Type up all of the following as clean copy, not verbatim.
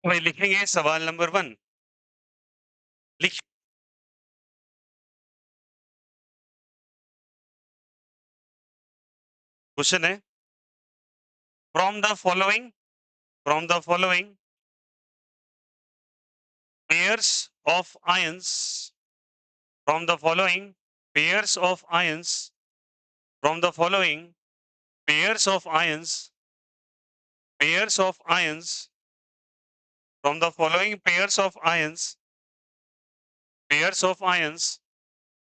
भाई लिखेंगे सवाल नंबर 1। लिख क्वेश्चन है, from the following pairs of ions from the following pairs of ions from the following pairs of ions pairs of ions from the following pairs of ions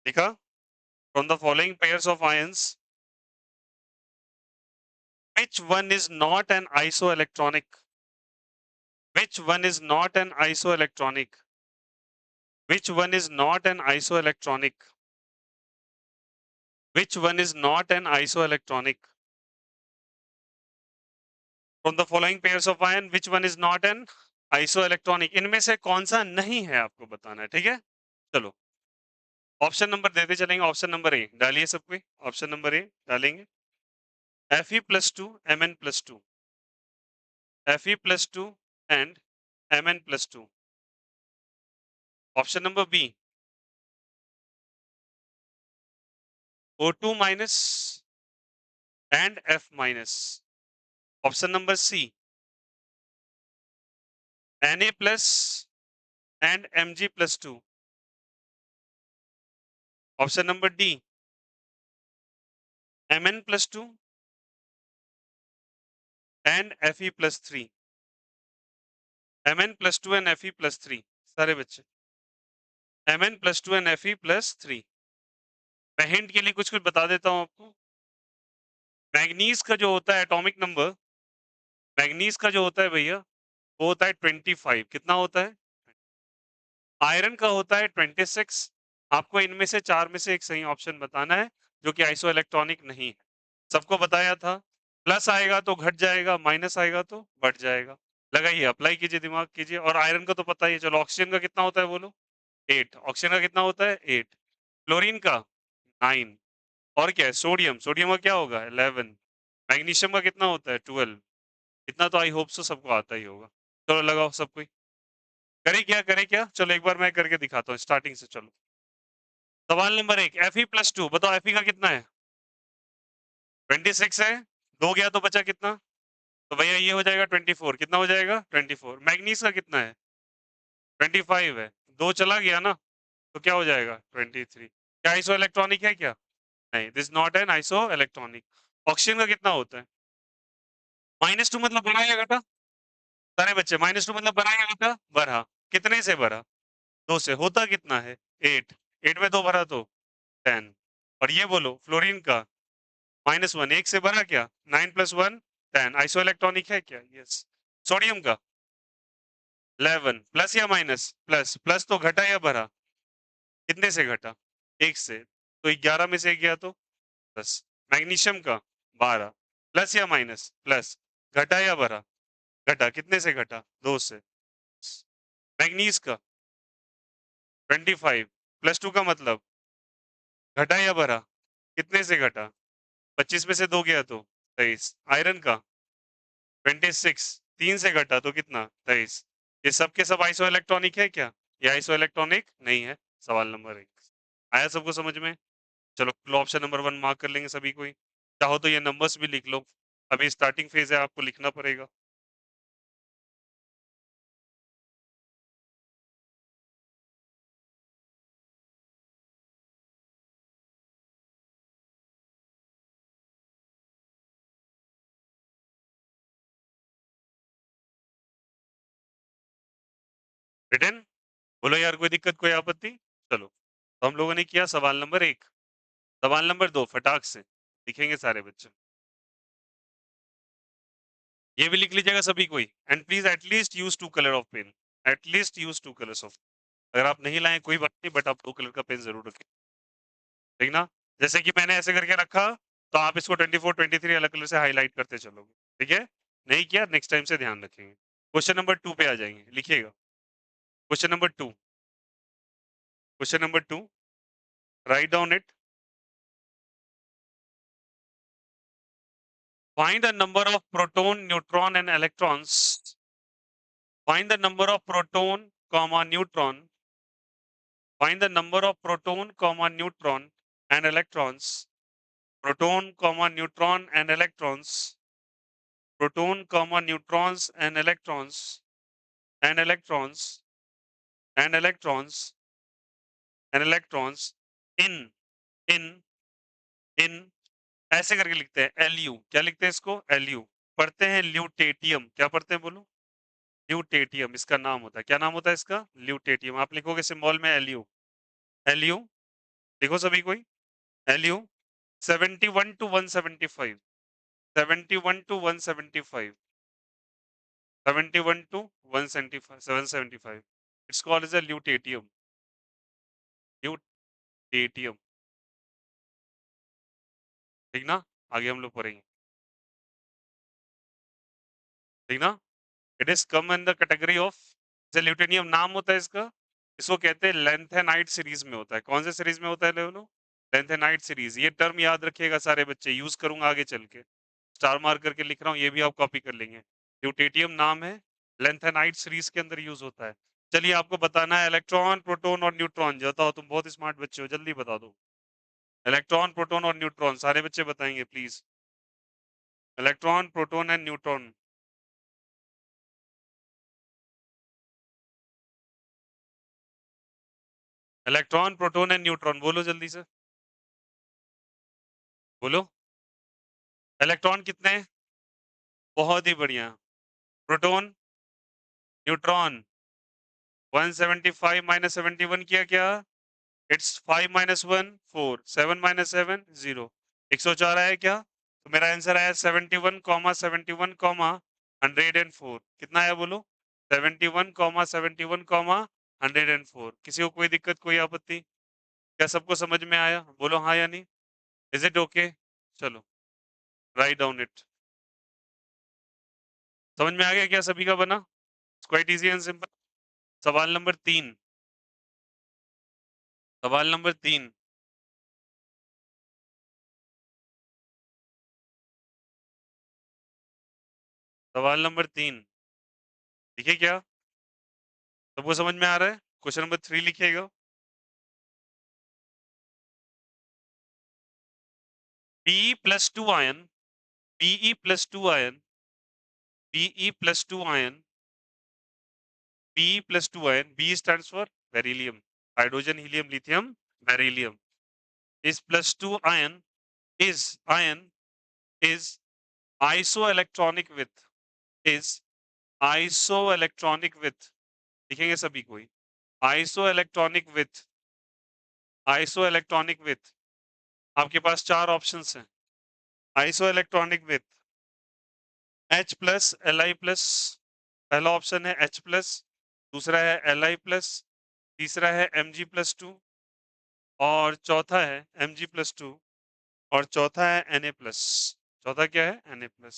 लिखा, from the following pairs of ions which one is not an isoelectronic which one is not an isoelectronic which one is not an isoelectronic which one is not an isoelectronic from the following pairs of ion which one is not an isoelectronic इनमें से कौन सा नहीं है आपको बताना है, ठीक है। चलो ऑप्शन नंबर देते चलेंगे। ऑप्शन नंबर ए डालिए सब कोई। ऑप्शन नंबर ए डालेंगे, Fe+2 Mn+2 Fe+2 and Mn+2। Option number B O2 minus and F minus। Option number C Na plus and Mg+2। Option number D Mn+2 and Fe+3। Mn+2 and Fe+3 सारे बच्चे Mn+2 and Fe+3। मैं hint के लिए कुछ कुछ बता देता हूं आपको। मैग्नीज का जो होता है एटॉमिक नंबर, मैग्नीज का जो होता है भैया वो होता है 25। कितना होता है? आयरन का होता है 26। आपको इनमें से चार में से एक सही ऑप्शन बताना है जो कि आइसो इलेक्ट्रॉनिक नहीं है। सबको बताया था, प्लस आएगा तो घट जाएगा, माइनस आएगा तो बढ़ जाएगा। लगाइए, अप्लाई कीजिए, दिमाग कीजिए। और आयरन का तो पता ही है। चलो ऑक्सीजन का कितना होता है बोलो? 8। ऑक्सीजन का कितना होता है? 8। क्लोरीन का 9। और क्या है? सोडियम, सोडियम का क्या होगा? 11। मैग्नीशियम का कितना होता है? 12। इतना तो आई होप सो सबको आता ही होगा। चलो लगाओ सब कोई। करे क्या, चलो एक बार मैं करके दिखाता हूँ स्टार्टिंग से। चलो सवाल नंबर 1, Fe+2 बताओ। Fe का कितना है? 26 है। दो गया तो बचा कितना? तो भैया ये हो जाएगा 24। कितना हो जाएगा? 24। मैग्नीज का कितना है? 25 है। दो चला गया ना, तो क्या हो जाएगा? 23। क्या आइसो इलेक्ट्रॉनिक है क्या? नहीं, this not an iso electronic. Oxygen का कितना होता है? -2 मतलब बढ़ा या घटा? सारे बच्चे -2 मतलब बढ़ा या घटा? बढ़ा। कितने से बढ़ा? 2 से। होता कितना है? 8। 8 में 2 भरा तो 10। और ये बोलो फ्लोरीन का -1 एक से बढ़ा क्या? 9 + 1 10। आइसो इलेक्ट्रॉनिक है क्या? यस। सोडियम का 11 प्लस या माइनस? प्लस। प्लस तो घटा या बढ़ा? कितने से घटा? 1 से। तो 11 में से 1 गया तो 10। मैग्नीशियम का 12 प्लस या माइनस? प्लस। घटा या बढ़ा? घटा। कितने से घटा? 2 से। मैग्नीज का 25 +2 का मतलब घटा या बढ़ा? कितने से घटा? 25 में से 2 गया तो 23। आयरन का 26 3 से घटा तो कितना? 23। ये सब के सब आइसो इलेक्ट्रॉनिक है क्या? ये आइसो इलेक्ट्रॉनिक नहीं है। सवाल नंबर 1 आया सबको समझ में? चलो ऑप्शन नंबर 1 मार्क कर लेंगे सभी कोई। चाहो तो ये नंबर्स भी लिख लो, अभी स्टार्टिंग फेज है, आपको लिखना पड़ेगा। रिटर्न बोलो यार, कोई दिक्कत, कोई आपत्ति? चलो तो हम लोगों ने किया सवाल नंबर 1। सवाल नंबर 2 फटाक से लिखेंगे सारे बच्चे। ये भी लिख लीजिएगा सभी कोई। And please at least use 2 colour of pen. At least use 2 colours of. अगर आप नहीं लाए कोई बात नहीं, बट आप 2 कलर का पेन जरूर रखें, ठीक ना? जैसे कि मैंने ऐसे करके रखा, तो आप इसको 24 23 अलग कलर से हाईलाइट करते चलोगे, ठीक है? नहीं किया, नेक्स्ट टाइम से ध्यान रखेंगे। क्वेश्चन नंबर 2 पे आ जाएंगे, लिखिएगा। Question number 2, question number 2, write down it. Find the number of proton, neutron and electrons Find the number of proton, comma neutron. Find the number of proton, comma neutron and electrons. Proton, comma neutron and electrons. Proton, comma neutrons and electrons. And electrons. And electrons. And electrons. In ऐसे करके लिखते हैं LU. क्या लिखते हैं इसको? LU. पढ़ते हैं ल्यूटेटियम। क्या पढ़ते हैं बोलो? ल्यूटेटियम इसका नाम होता है। क्या नाम होता है इसका? ल्यूटेटियम। आप लिखोगे सिंबल में एलयू। एलयू लिखो सभी कोई। L U 71 to 175, 71 to 175, 71 to 175, 775. It's called as a lutetium. Lutetium. ठीक ना? आगे हम लोग पढ़ेंगे। ठीक ना? It is come in the category of जैसे ल्यूटेनियम नाम होता है इसका, इसको कहते हैं लेंथेनाइट सीरीज में होता है। कौन से सीरीज में होता है लेवलो? Lanthanide series. ये टर्म याद रखिएगा सारे बच्चे, यूज करूंगा आगे चल के। स्टार मार्क करके लिख रहा हूँ, ये भी आप कॉपी कर लेंगे। ल्यूटेटियम नाम है, लेंथेनाइट सीरीज के अंदर यूज होता है। चलिए आपको बताना है इलेक्ट्रॉन, प्रोटॉन और न्यूट्रॉन। बताओ, तुम बहुत स्मार्ट बच्चे हो, जल्दी बता दो। इलेक्ट्रॉन, प्रोटॉन और न्यूट्रॉन सारे बच्चे बताएंगे please. Electron, proton and neutron. Electron, proton and neutron बोलो जल्दी से, बोलो। इलेक्ट्रॉन कितने हैं? बहुत ही बढ़िया। प्रोटॉन, न्यूट्रॉन 175 माइनस 71 किया क्या? इट्स 5 माइनस 1 4, 7 माइनस 7 0, 104 आया क्या? तो मेरा आंसर आया 71 कॉमा 71 कॉमा 104। कितना आया बोलो? 71 कॉमा 71 कॉमा 104। किसी को कोई दिक्कत, कोई आपत्ति? क्या सबको समझ में आया? बोलो हाँ या नहीं। Is it okay? चलो राइट डाउन इट। समझ में आ गया क्या सभी का बना? Quite easy and simple. सवाल नंबर 3। सवाल नंबर 3। सवाल नंबर 3 लिखिए क्या? सबको समझ में आ रहा है? क्वेश्चन नंबर 3 लिखिएगा। Pe plus 2 ion, Pe plus 2 ion, Pe plus 2 ion, Pe plus 2 ion, B stands for beryllium, hydrogen, helium, lithium, beryllium. Is plus 2 ion is isoelectronic with, is isoelectronic with, लिखेंगे सभी कोई, isoelectronic with, isoelectronic with, आपके पास 4 options हैं। isoelectronic with H plus Li plus, पहला option है H plus, दूसरा है Li plus, तीसरा है Mg plus 2 और चौथा है Mg plus 2 और चौथा है Na plus। चौथा क्या है? Na plus।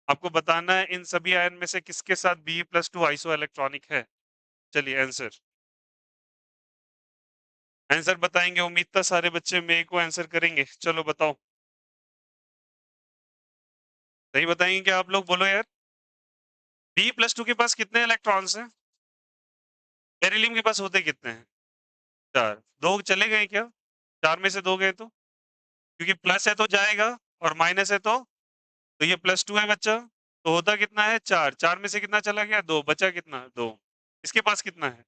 आपको बताना है इन सभी आयन में से किसके साथ Be plus 2 आइसो इलेक्ट्रॉनिक है। चलिए आंसर, आंसर बताएंगे। उम्मीद था सारे बच्चे मेरे को आंसर करेंगे। चलो बताओ, सही बताएंगे क्या आप लोग? बोलो यार। Be plus 2 के पास कितने इलेक्ट्रॉन्स हैं? बेरिलियम के पास होते कितने हैं? 4। 2 चले गए क्या? 4 में से 2 गए क्योंकि प्लस है तो जाएगा और माइनस है तो ये प्लस 2 है बच्चा, तो होता कितना है? 4। 4 में से कितना चला गया? 2। बचा कितना? 2। इसके पास कितना है?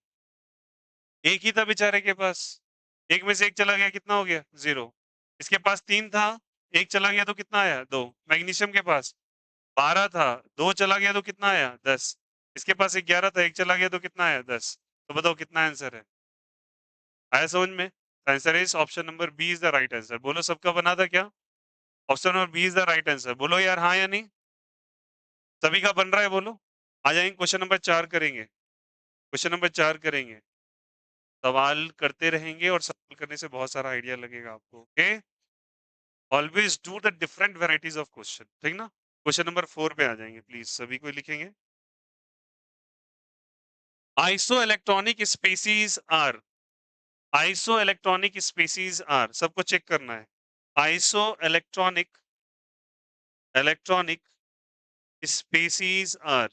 एक ही था बेचारे के पास। एक में से एक चला गया, कितना हो गया? 0। इसके पास 3 था, एक चला गया तो कितना आया? 2। मैग्नीशियम के पास 12 था, 2 चला गया तो कितना आया? 10। इसके पास 11 था, एक चला गया तो कितना आया? 10। तो बताओ कितना आंसर है? आया समझ में? Answer is option number B is the right answer. बोलो सबका बना था क्या? Option number B is the right answer. बोलो यार हाँ या नहीं। सभी का बन रहा है? बोलो। आ जाएंगे, क्वेश्चन नंबर 4 करेंगे। क्वेश्चन नंबर 4 करेंगे। सवाल करते रहेंगे और सवाल करने से बहुत सारा आइडिया लगेगा आपको। Okay, always do the different varieties of question, ठीक ना? क्वेश्चन नंबर 4 पे आ जाएंगे, प्लीज सभी को लिखेंगे। Iso electronic species are, iso electronic species are, सबको चेक करना है। Iso electronic, electronic species are,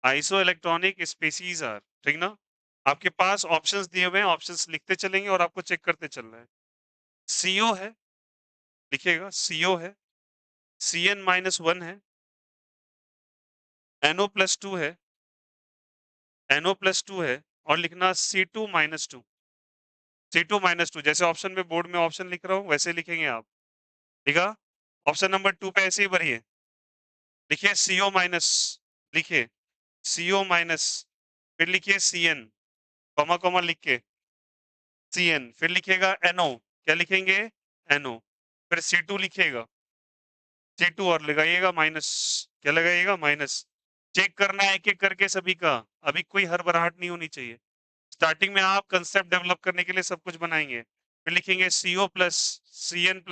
iso electronic species are, ठीक ना? आपके पास ऑप्शंस दिए हुए हैं, ऑप्शंस लिखते चलेंगे और आपको चेक करते चलना है। सीओ है, लिखिएगा सीओ है, CN-1 है, NO+2 है, NO+2 है और लिखना C2-2, C2-2 जैसे ऑप्शन में बोर्ड में ऑप्शन लिख रहा हूँ वैसे लिखेंगे आप, ठीक है? ऑप्शन नंबर 2 पे ऐसे ही भरिए, लिखिए CO-, लिखिए CO-, फिर लिखिए CN, कॉमा कॉमा लिख के CN, फिर लिखिएगा NO, क्या लिखेंगे? NO, फिर C2 लिखिएगा, C2 और लगाइएगा माइनस, क्या लगाइएगा? माइनस। चेक करना है एक एक करके सभी का, अभी कोई हड़बड़ाहट नहीं होनी चाहिए। स्टार्टिंग में आप कंसेप्ट डेवलप करने के लिए सब कुछ बनाएंगे, फिर लिखेंगे CO+, CN+,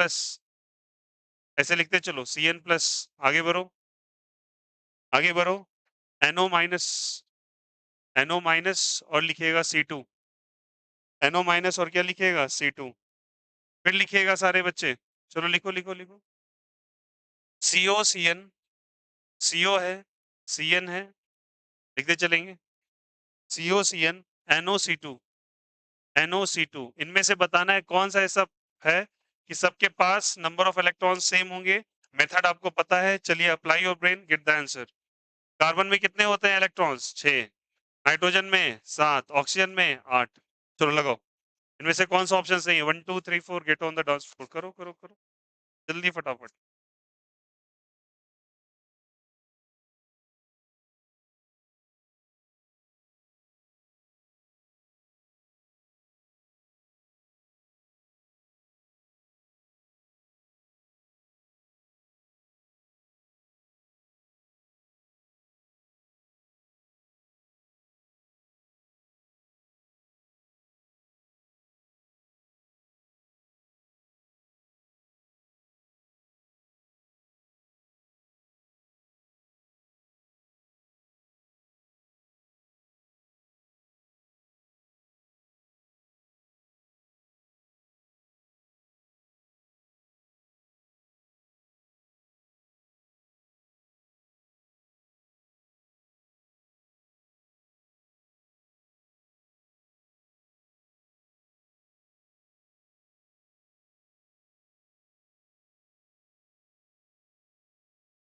ऐसे लिखते चलो, CN+, आगे बढ़ो, आगे बढ़ो, NO-, NO- और लिखिएगा C2, NO- और क्या लिखिएगा? C2, फिर लिखिएगा सारे बच्चे, चलो लिखो लिखो लिखो, CO CN, CO है, CN है, लिखते चलेंगे, CO CN, NO C2, NO C2, इनमें से बताना है कौन सा ऐसा है कि सबके पास नंबर ऑफ इलेक्ट्रॉन सेम होंगे। मेथड आपको पता है, चलिए apply your brain, get the answer. Carbon में कितने होते हैं इलेक्ट्रॉन्स? 6, नाइट्रोजन में 7, ऑक्सीजन में 8। चलो लगाओ, इनमें से कौन सा ऑप्शन सही है? 1 2 3 4, गेट ऑन द डॉट्स, करो करो करो जल्दी फटाफट।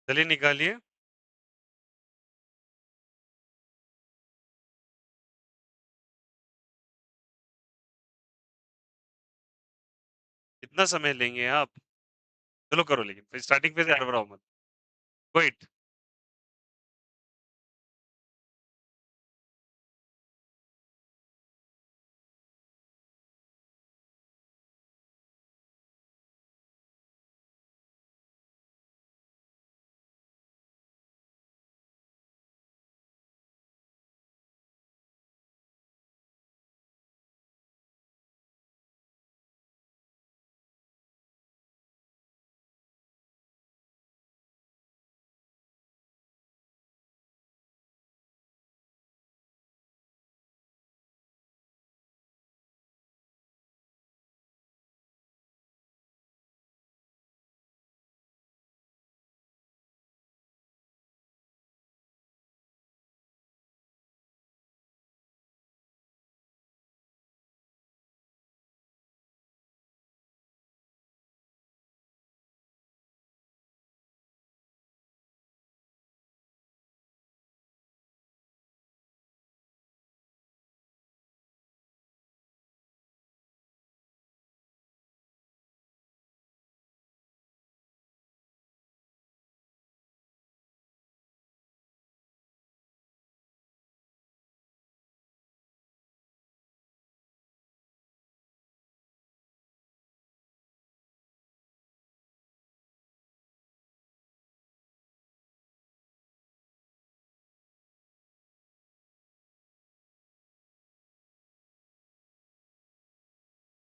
चलिए निकालिए। कितना समय लेंगे आप? चलो करो, लेकिन फिर स्टार्टिंग पे से हड़बड़ाओ मत। वेट,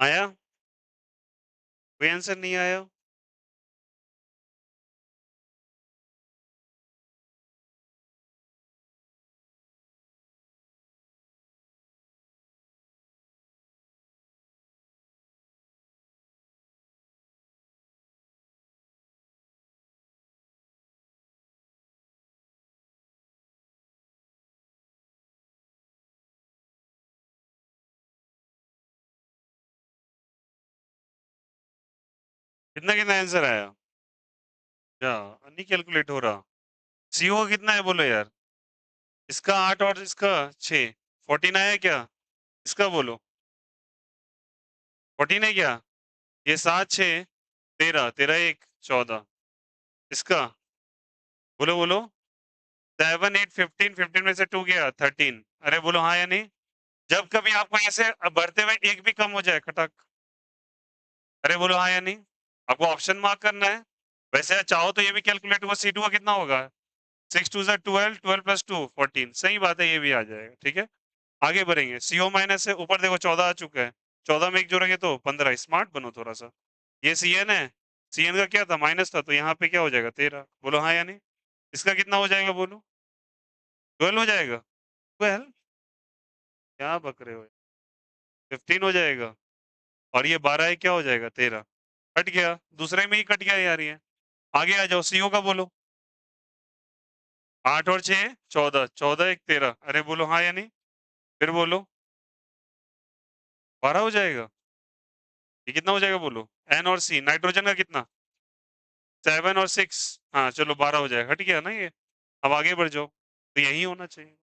आया? कोई आंसर नहीं आया? कितना कितना आंसर आया? क्या नहीं कैलकुलेट हो रहा? सीओ का कितना है बोलो यार? इसका 8 और इसका 6, 14 आया क्या? इसका बोलो 14 है क्या? ये 7 6 13 13 1 14, इसका बोलो बोलो 7 8 15 15 में से 2 गया 13, अरे बोलो हाँ या नहीं? जब कभी आपको ऐसे बढ़ते हुए एक भी कम हो जाए खटक, अरे बोलो हाँ या नहीं? आपको ऑप्शन मार्क करना है। वैसे चाहो तो ये भी कैलकुलेट होगा, C2 का कितना होगा? 6 2 ज़ा 12, 12 प्लस 2 14, सही बात है, ये भी आ जाएगा। ठीक है, आगे बढ़ेंगे। CO माइनस से ऊपर देखो 14 आ चुका है, 14 में एक जोड़ेंगे तो 15, स्मार्ट बनो थोड़ा सा। ये CN है, CN का क्या था? माइनस था, तो यहाँ पे क्या हो जाएगा? 13, बोलो हाँ या नहीं? इसका कितना हो जाएगा बोलो? 12 हो जाएगा? 12? क्या बक रहे हो? 15 हो जाएगा, और ये 12 है, क्या हो जाएगा? 13। कट गया, दूसरे में ही कट गया यार ये। आगे आ जाओ, CO का बोलो। 8 और 6 14, 14 1 13, अरे बोलो हाँ या नहीं? फिर बोलो 12 हो जाएगा। ये कितना हो जाएगा बोलो? N और C, नाइट्रोजन का कितना? 7 और 6, हाँ चलो 12 हो जाएगा। हट गया ना ये। अब आगे बढ़ जाओ, तो यही होना चाहिए।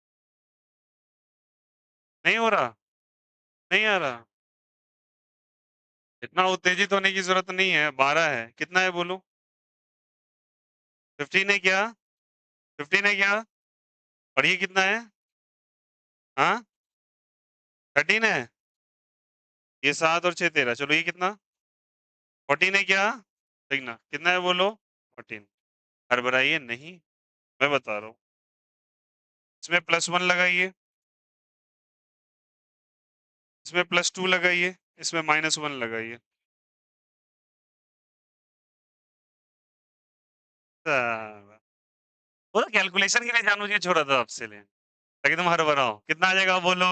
नहीं हो रहा? नहीं आ रहा? इतना उत्तेजित होने की जरूरत नहीं है, 12 है। कितना है बोलो? 15 है क्या? 15 है क्या? और ये कितना है? हाँ, 13 है। ये 7 और 6 13, चलो ये कितना? 14 है क्या? देखना कितना है बोलो? 14। हड़बड़ाइए नहीं, मैं बता रहा हूँ। इसमें +1 लगाइए, इसमें +2 लगाइए, इसमें -1 लगाइए। वो तो कैलकुलेशन के लिए जानबूझ के छोड़ा था आपसे ले, ताकि तुम हड़बड़ाओ। कितना आ जाएगा बोलो?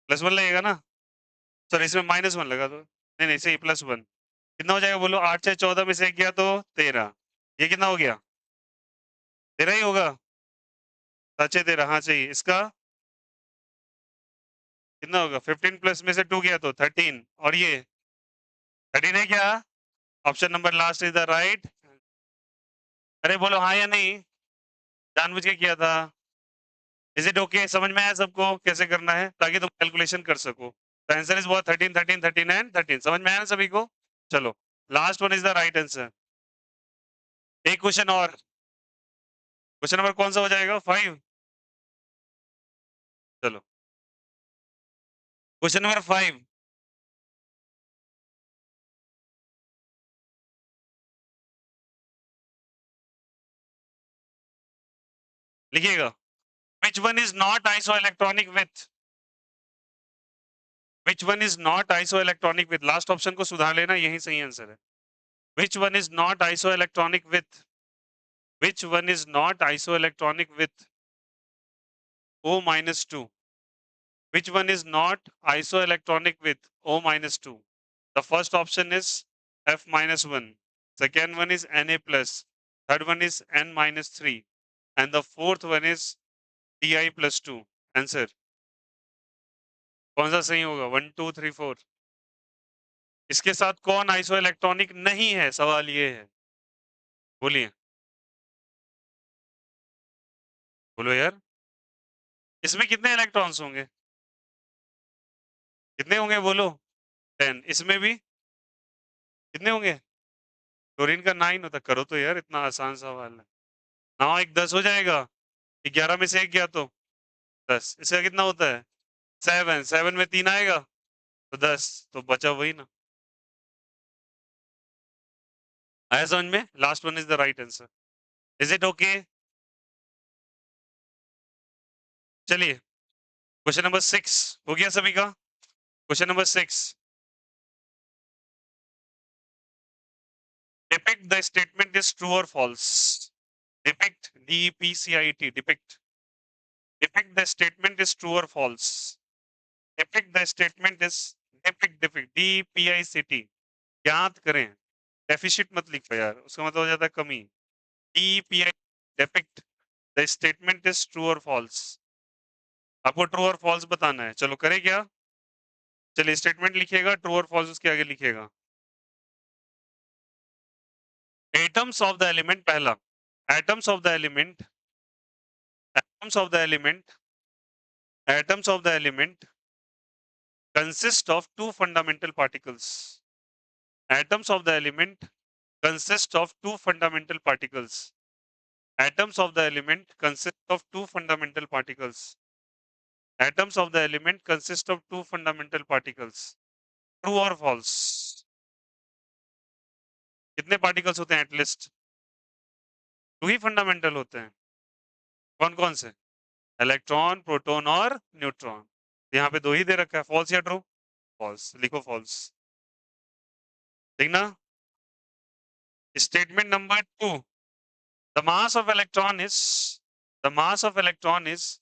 +1 लगेगा ना? सॉरी, इसमें -1 लगा दो। नहीं नहीं, सही, +1। कितना हो जाएगा बोलो? 8 6 14 में से 1 गया तो 13। ये कितना हो गया? 13 ही होगा। 7 6 13, हाँ सही। इसका कितना होगा? 15 प्लस में से 2 गया तो 13, और ये 13 है क्या? Option number last is the right. अरे बोलो हाँ या नहीं? जानबूझ के किया था? Is it okay? समझ में आया सबको कैसे करना है, ताकि तुम कैलकुलेशन कर सको? The answer is what? 13 13 13 and 13। समझ में आया ना सभी को? चलो, last one is the right answer. एक क्वेश्चन और। क्वेश्चन नंबर कौन सा हो जाएगा? 5। चलो, क्वेश्चन नंबर 5 लिखिएगा। Which one is not iso electronic with? Which one is not iso electronic with? Last option को सुधार लेना, यही सही आंसर है। Which one is not iso electronic with? Which one is not iso electronic with O-2? Which one is not isoelectronic with O-2? The first option is F-1. Second one is Na plus. Third one is N-3. And the fourth one is Di plus 2. Answer. कौन सा सही होगा? 1 2 3 4। इसके साथ कौन iso electronic नहीं है, सवाल ये है। बोलिए, बोलो यार। इसमें कितने इलेक्ट्रॉन्स होंगे? कितने होंगे बोलो? 10। इसमें भी कितने होंगे? क्लोरीन का 9 होता। करो तो यार, इतना आसान सवाल है। 9 1 10 हो जाएगा। 11 में से 1 गया तो 10। इसका कितना होता है? 7। 7 में 3 आएगा तो 10, तो बचा वही ना। आया समझ में? Last one is the right answer. Is it okay? चलिए, क्वेश्चन नंबर 6 हो गया सभी का? Question number 6, depict the statement is true और false. Depict, DEPCIT, depict. Depict the statement is true और false. Depict the statement is, depict depict DPICT, ज्ञात करें। Deficit मत लिखो यार, उसका मतलब हो जाता है कमी। DPI, depict the statement is true और फॉल्स। आपको ट्रू और फॉल्स बताना है। चलो करें क्या? चलिए, स्टेटमेंट लिखिएगा, ट्रू और फॉल्स उसके आगे लिखिएगा। एटम्स ऑफ द एलिमेंट, पहला atoms of the element, atoms of the element, atoms of the element consist of two fundamental particles. Atoms of the element consist of two fundamental particles. Atoms of the element consist of two fundamental particles. Atoms of the element consist of two fundamental particles. True or false? कितने particles होते हैं at least? दो ही fundamental होते हैं। कौन कौन से? Electron, proton और न्यूट्रॉन। यहाँ पे दो ही दे रखा है, फॉल्स या ट्रू? फॉल्स, लिखो फॉल्स। देखना statement number 2, the mass of electron is the mass of electron is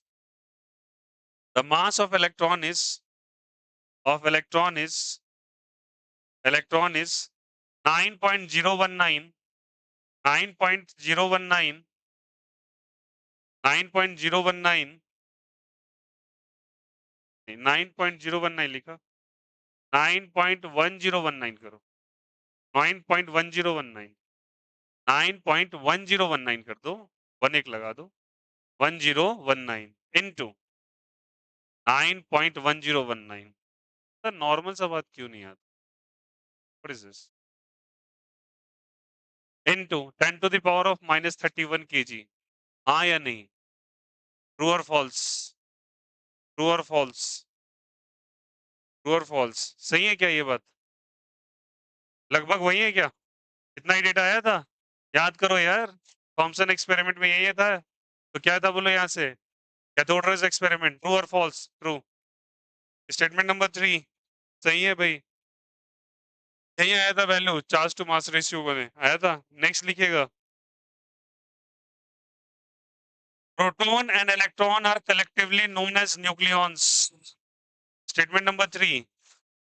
the mass of electron is of electron is 9.019 9.019 9.019 9.019 लिखा, 9.1019 करो, 9.1019 9.1019 कर दो, 1 एक लगा दो, 1019 into 9.1019। तो नॉर्मल सा बात क्यों नहीं आता? What is this? Into 10 to the power of -31 kg। हाँ या नहीं? ट्रू और फॉल्स? ट्रू और फॉल्स? ट्रू और फॉल्स? सही है क्या ये बात? लगभग वही है क्या? इतना ही डेटा आया था? याद करो यार, थॉमसन एक्सपेरिमेंट में यही था। तो क्या था बोलो यहाँ से? Cathode experiment. ट्रू और फॉल्स? ट्रू। स्टेटमेंट नंबर 3 सही है भाई। यही आया था value, charge to mass ratio बने आया था। नेक्स्ट लिखिएगा, proton and electron are collectively known as nucleons. Statement number 3,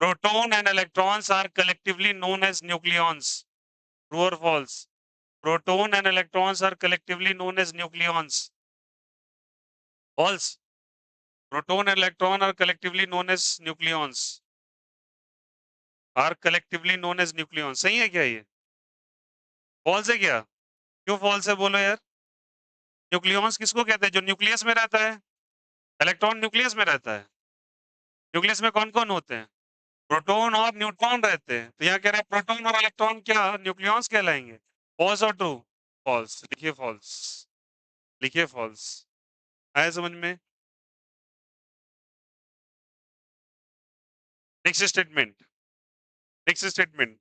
proton and electrons are collectively known as nucleons. True or false? Proton and electrons are collectively known as nucleons. False. Proton and electron are collectively known as nucleons. Are collectively known as nucleons. सही है क्या ये? False है क्या? क्यों false है बोलो यार? न्यूक्लियॉन्स किसको कहते हैं? जो न्यूक्लियस में रहता है। इलेक्ट्रॉन न्यूक्लियस में रहता है। न्यूक्लियस में कौन कौन होते हैं? प्रोटॉन और न्यूट्रॉन रहते हैं। तो यहाँ कह रहा है प्रोटॉन और इलेक्ट्रॉन क्या न्यूक्लियॉन्स कहलाएंगे? फॉल्स और ट्रू? फॉल्स। लिखिए फॉल्स, लिखिए फॉल्स। आया समझ में? Next statement, next statement,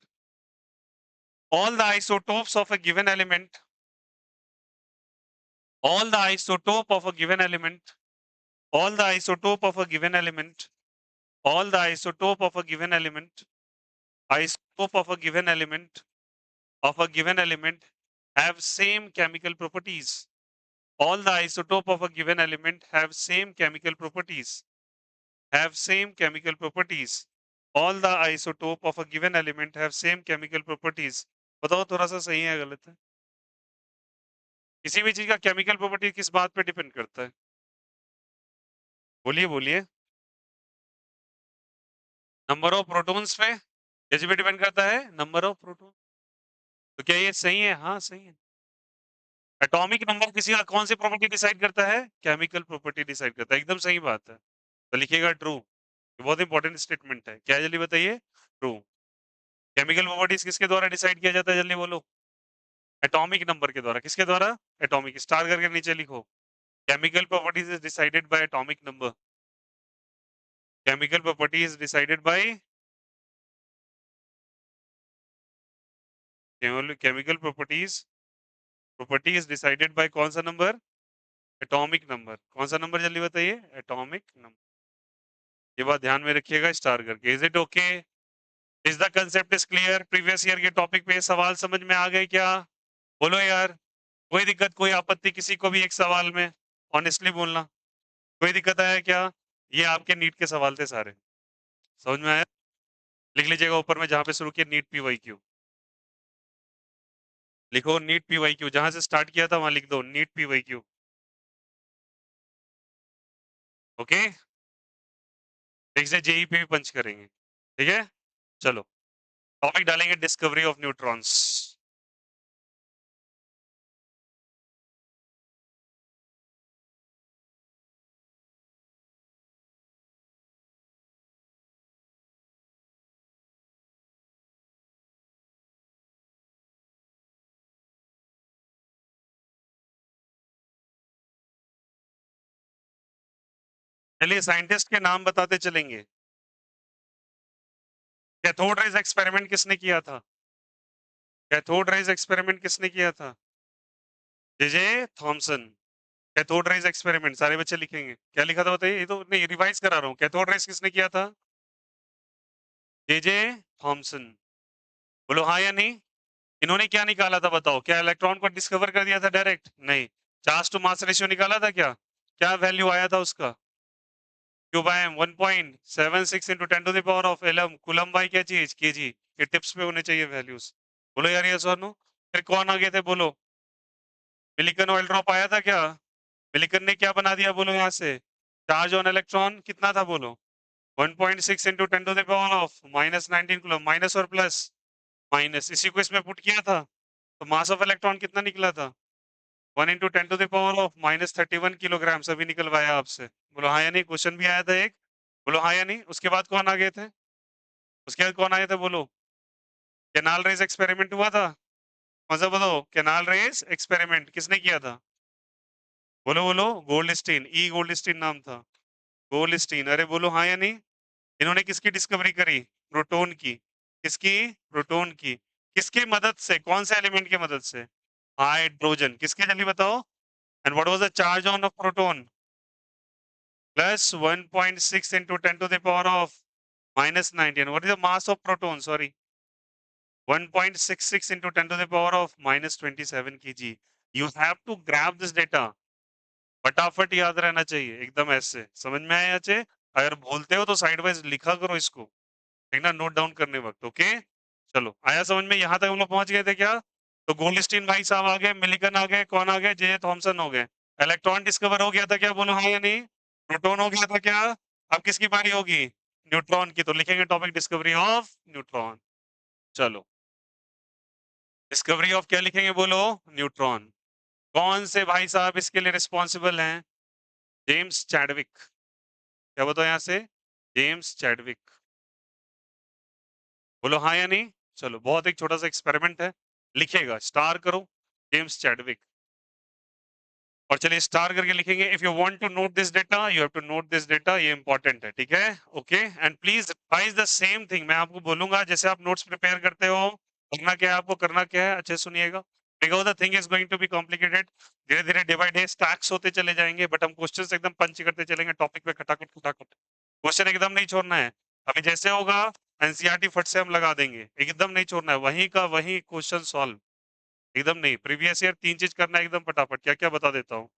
all the isotopes of a given element, all the isotope of a given element, all the isotope of a given element, all the isotope of a given element, isotope of a given element, of a given element have same chemical properties. All the isotope of a given element have same chemical properties, have same chemical properties. All the isotope of a given element have same chemical properties. बताओ थोड़ा सा सही है गलत है? किसी भी चीज का केमिकल प्रॉपर्टी किस बात पे डिपेंड करता है? बोलिए बोलिए। नंबर ऑफ प्रोटॉन्स पे? किस पे डिपेंड करता है? Number of proton. तो क्या ये सही है? हाँ सही है। एटॉमिक नंबर किसी का कौन सी प्रॉपर्टी डिसाइड करता है? केमिकल प्रॉपर्टी डिसाइड करता है। एकदम सही बात है। तो लिखिएगा ट्रू। बहुत इंपॉर्टेंट स्टेटमेंट है। क्या है जल्दी बताइए? ट्रू। केमिकल प्रॉपर्टीज किसके द्वारा डिसाइड किया जाता है? जल्दी बोलो। एटॉमिक नंबर के द्वारा। किसके द्वारा? एटॉमिक। स्टार करके नीचे लिखो, chemical properties is decided by atomic number. Chemical property is decided by chemical properties, property is decided by कौन सा नंबर? Atomic number. कौन सा नंबर जल्दी बताइए? Atomic number. ये बात ध्यान में रखिएगा स्टार करके। Is it okay? Is the concept is clear? Previous year के टॉपिक पे सवाल समझ में आ गए क्या? बोलो यार। कोई दिक्कत, कोई आपत्ति किसी को भी एक सवाल में? ऑनेस्टली बोलना, कोई दिक्कत आया क्या? ये आपके नीट के सवाल थे सारे, समझ में आया? लिख लीजिएगा ऊपर में जहां पे शुरू किया नीट PYQ, लिखो नीट PYQ। जहां से स्टार्ट किया था वहां लिख दो NEET PYQ। Okay, next day JEE पे भी पंच करेंगे, ठीक है? चलो टॉपिक डालेंगे डिस्कवरी ऑफ न्यूट्रॉन्स। चलिए साइंटिस्ट के नाम बताते चलेंगे। कैथोड रेज एक्सपेरिमेंट किसने किया था? कैथोड रेज एक्सपेरिमेंट किसने किया था? J Thomson. Cathode rays experiment सारे बच्चे लिखेंगे। क्या लिखा था बताइए? ये तो नहीं, रिवाइज करा रहा हूँ। कैथोड रेज किसने किया था? J Thomson. बोलो हाँ या नहीं। इन्होंने क्या निकाला था बताओ? क्या इलेक्ट्रॉन को डिस्कवर कर दिया था डायरेक्ट? नहीं। चार्ज टू मास रेशियो निकाला था क्या? क्या वैल्यू आया था उसका? क्यूब आयम 1.76 into 10 to the power of 11 coulomb by क्या चीज? केजी। ये टिप्स पे होने चाहिए वैल्यूज। बोलो यार यस और नो। फिर कौन आ गए थे बोलो? मिलिकन ऑयल ड्रॉप आया था क्या? मिलिकन ने क्या बना दिया बोलो? यहाँ से चार्ज ऑन इलेक्ट्रॉन कितना था बोलो? 1.6 into 10 to the power of -19 coulomb. Minus और प्लस? माइनस। इसी को इसमें पुट किया था तो मास ऑफ इलेक्ट्रॉन कितना निकला था? 1 into 10 to the power of -31 kilogram. सभी निकलवाया आपसे। बोलो हाँ या नहीं। क्वेश्चन भी आया था एक। बोलो हाँ या नहीं। उसके बाद कौन आ गए थे? उसके बाद कौन आए थे बोलो? कैनाल रेस एक्सपेरिमेंट हुआ था। कौन सा बताओ? कैनाल रेस एक्सपेरिमेंट किसने किया था? बोलो बोलो। गोल्डस्टीन। ई गोल्डस्टीन नाम था। गोल्डस्टीन। अरे बोलो हाँ या नहीं। इन्होंने किसकी डिस्कवरी करी? प्रोटॉन की। किसकी? प्रोटॉन की। किसकी मदद से? कौन से एलिमेंट की मदद से? हाइड्रोजन। किसके? जल्दी बताओ। And what was the charge on off proton? Plus 1.6 into 10 to the power of -19. What is the mass of proton? Sorry, 1.66 into 10 to the power of -27 kg. You have to grab this data. फटाफट याद रहना चाहिए एकदम ऐसे। समझ में आया अच्छे? अगर भूलते हो तो साइड वाइज लिखा करो इसको, ठीक ना, नोट डाउन करने वक्त। ओके चलो, आया समझ में? यहाँ तक हम लोग पहुंच गए थे क्या? तो गोल्डस्टीन भाई साहब आ गए, मिलिकन आ गए, कौन आ गए? जे थॉमसन हो गए। इलेक्ट्रॉन डिस्कवर हो गया था क्या? बोलो हाँ या नहीं। प्रोटॉन हो गया था क्या? अब किसकी बारी होगी? न्यूट्रॉन की। तो लिखेंगे टॉपिक डिस्कवरी ऑफ न्यूट्रॉन। चलो, डिस्कवरी ऑफ क्या लिखेंगे बोलो? न्यूट्रॉन। कौन से भाई साहब इसके लिए रिस्पॉन्सिबल हैं? James Chadwick. क्या बताओ यहाँ से? James Chadwick. बोलो हाँ या नहीं। चलो, बहुत एक छोटा सा एक्सपेरिमेंट है, लिखेगा स्टार करो जेम्स चैडविक। और चलिए स्टार करके लिखेंगे। If you want to note this data you have to note this data. ये इंपॉर्टेंट है, ठीक है? Okay and please revise the same thing. मैं आपको बोलूंगा जैसे आप नोट्स प्रिपेयर करते हो, करना क्या है आपको, करना क्या है, अच्छे सुनिएगा। Because the thing is going to be complicated. धीरे धीरे डे बाय डे स्टैक्स होते चले जाएंगे, बट हम क्वेश्चंस एकदम पंच करते चलेंगे टॉपिक पे, खटाखट खटाखट। क्वेश्चन एकदम नहीं छोड़ना है। अभी जैसे होगा एनसीईआरटी फट से हम लगा देंगे, एकदम नहीं छोड़ना है। वहीं का वहीं क्वेश्चन सॉल्व, एकदम नहीं। प्रीवियस ईयर 3 चीज करना है एकदम फटाफट। क्या क्या बता देता हूँ।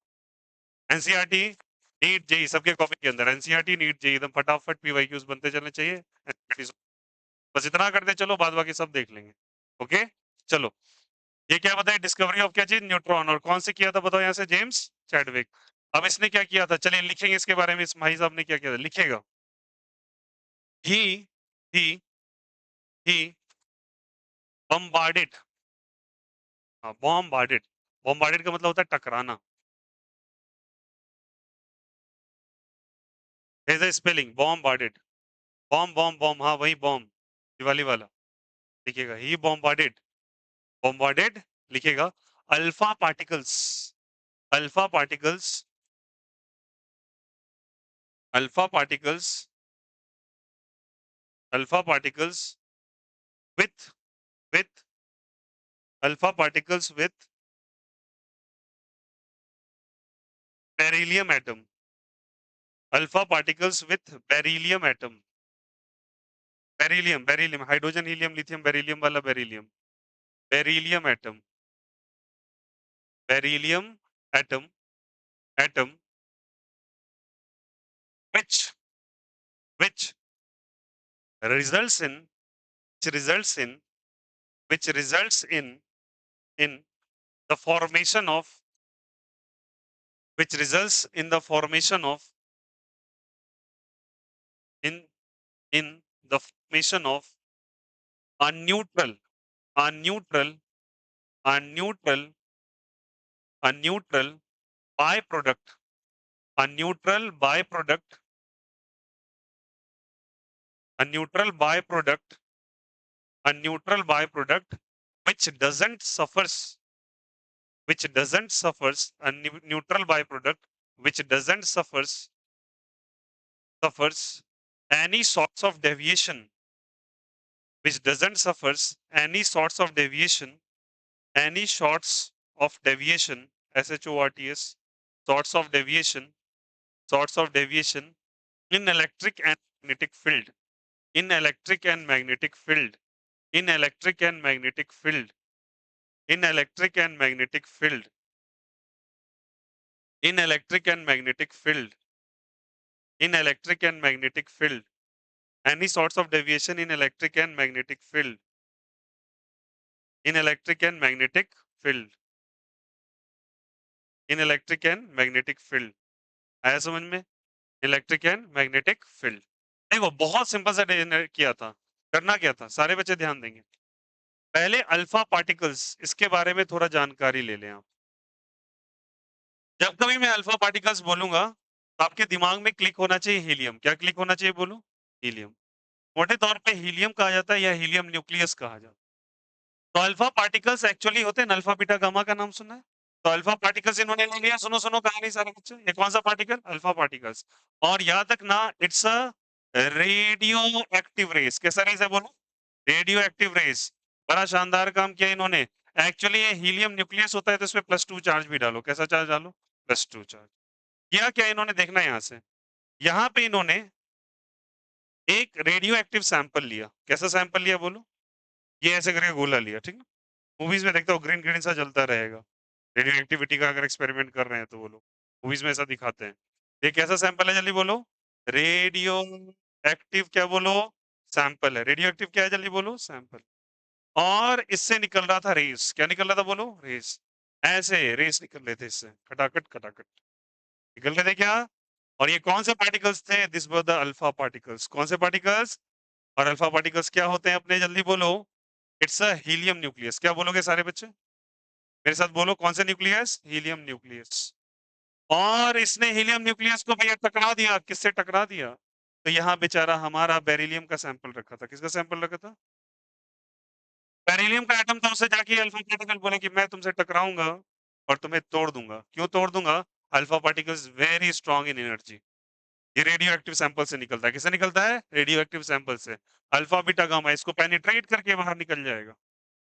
एनसीईआरटी, नीट, जेई सबके कॉपी के अंदर एनसीईआरटी नीट जेई एकदम फटाफट पीवाईक्यूज बनते चलने चाहिए। बस इतना करते चलो, बाद बाकी सब देख लेंगे। ओके चलो, ये क्या बताया? डिस्कवरी ऑफ क्या चीज? न्यूट्रॉन। और कौन से किया था बताओ यहाँ से? James Chadwick. अब इसने क्या किया था? चलिए लिखेंगे इसके बारे में, इस भाई साहब ने क्या किया था, लिखेगा। ही ही ही बम्बार्डेड। हाँ, बॉम्बार्डेड। बॉम्बार्डेड का मतलब होता है टकराना। Spelling bombarded. Bomb bomb bomb, हाँ वही बॉम्ब, दिवाली वाला। लिखिएगा ही बॉम्बार्डेड। बॉम्बार्डेड लिखेगा। Alpha particles, alpha particles, alpha particles, alpha particles with with alpha particles with beryllium atom. Alpha particles with beryllium atom. Beryllium, beryllium, hydrogen helium lithium beryllium वाला beryllium. Beryllium atom, beryllium atom, atom which which results in which results in which results in the formation of which results in the formation of in in the formation of a neutral a neutral a neutral a neutral byproduct a neutral byproduct a neutral byproduct a neutral byproduct which doesn't suffers a neutral byproduct which doesn't suffers suffers any sorts of deviation, which doesn't suffers any sorts of deviation, any sorts of deviation, SHORTS, sorts of deviation, sorts of deviation in electric and magnetic field, in electric and magnetic field, in electric and magnetic field, in electric and magnetic field, in electric and magnetic field, in electric and magnetic field, any sorts of deviation in electric and magnetic field, in electric and magnetic field, in electric and magnetic field. आया समझ में? Electric and magnetic field. देखो बहुत simple सा dinner किया था। करना क्या था? सारे बच्चे ध्यान देंगे। पहले अल्फा पार्टिकल्स इसके बारे में थोड़ा जानकारी ले लें आप। जब कभी मैं अल्फा पार्टिकल्स बोलूंगा तो आपके दिमाग में क्लिक होना चाहिए हीलियम। क्या क्लिक होना चाहिए बोलो? हीलियम। मोटे तौर पे हीलियम कहा जाता है या हीलियम न्यूक्लियस कहा जाता है। तो अल्फा पार्टिकल्स एक्चुअली होते हैं अल्फा बीटा गामा का नाम सुना है? तो अल्फा पार्टिकल्स इन्होंने ले लिया। सुनो सुनो कहानी सारे बच्चे, ये कौन सा पार्टिकल? Alpha particles. और याद रखना it's a radioactive rays. कैसा रेस है बोलो? Radioactive rays. बड़ा शानदार काम किया इन्होंने। एक्चुअली ये हीलियम न्यूक्लियस होता है तो इसमें +2 चार्ज भी डालो। कैसा चार्ज डालो? +2 चार्ज। किया क्या इन्होंने? देखना यहाँ से, यहाँ पे इन्होंने एक रेडियो एक्टिव सैंपल लिया। कैसा सैंपल लिया बोलो? ये ऐसे करके गोला लिया, ठीक है? मूवीज में देखता हो ग्रीन ग्रीन सा जलता रहेगा। रेडियो एक्टिविटी का अगर एक्सपेरिमेंट कर रहे हैं तो वो लोग मूवीज में ऐसा दिखाते हैं। ये कैसा सैंपल है? जल्दी बोलो। रेडियो एक्टिव क्या बोलो? सैंपल है। रेडियो एक्टिव क्या है? जल्दी बोलो। सैंपल। और इससे निकल रहा था रेस। क्या निकल रहा था बोलो? रेस। ऐसे रेस निकल रहे थे इससे, खटाखट खटाखट निकल रहे थे क्या? और ये कौन से पार्टिकल्स थे? This were the alpha particles. कौन से पार्टिकल्स? और अल्फा पार्टिकल्स क्या होते हैं अपने? जल्दी बोलो। It's a helium nucleus. क्या बोलोगे सारे बच्चे? मेरे साथ बोलो। कौन से न्यूक्लियस? Helium nucleus. और इसने हीलियम न्यूक्लियस को भैया टकरा दिया। किससे टकरा दिया? तो यहाँ बेचारा हमारा बेरिलियम का सैंपल रखा था। किसका सैंपल रखा था? बेरिलियम का एटम था। उससे जाके अल्फा पार्टिकल बोले कि मैं तुमसे टकराऊंगा और तुम्हें तोड़ दूंगा। क्यों तोड़ दूंगा? Alpha particles very strong in energy. ये रेडियो एक्टिव सैंपल से निकलता है। किससे निकलता है? रेडियो एक्टिव सैंपल से। अल्फा बीटा गामा इसको पेनिट्रेट करके बाहर निकल जाएगा।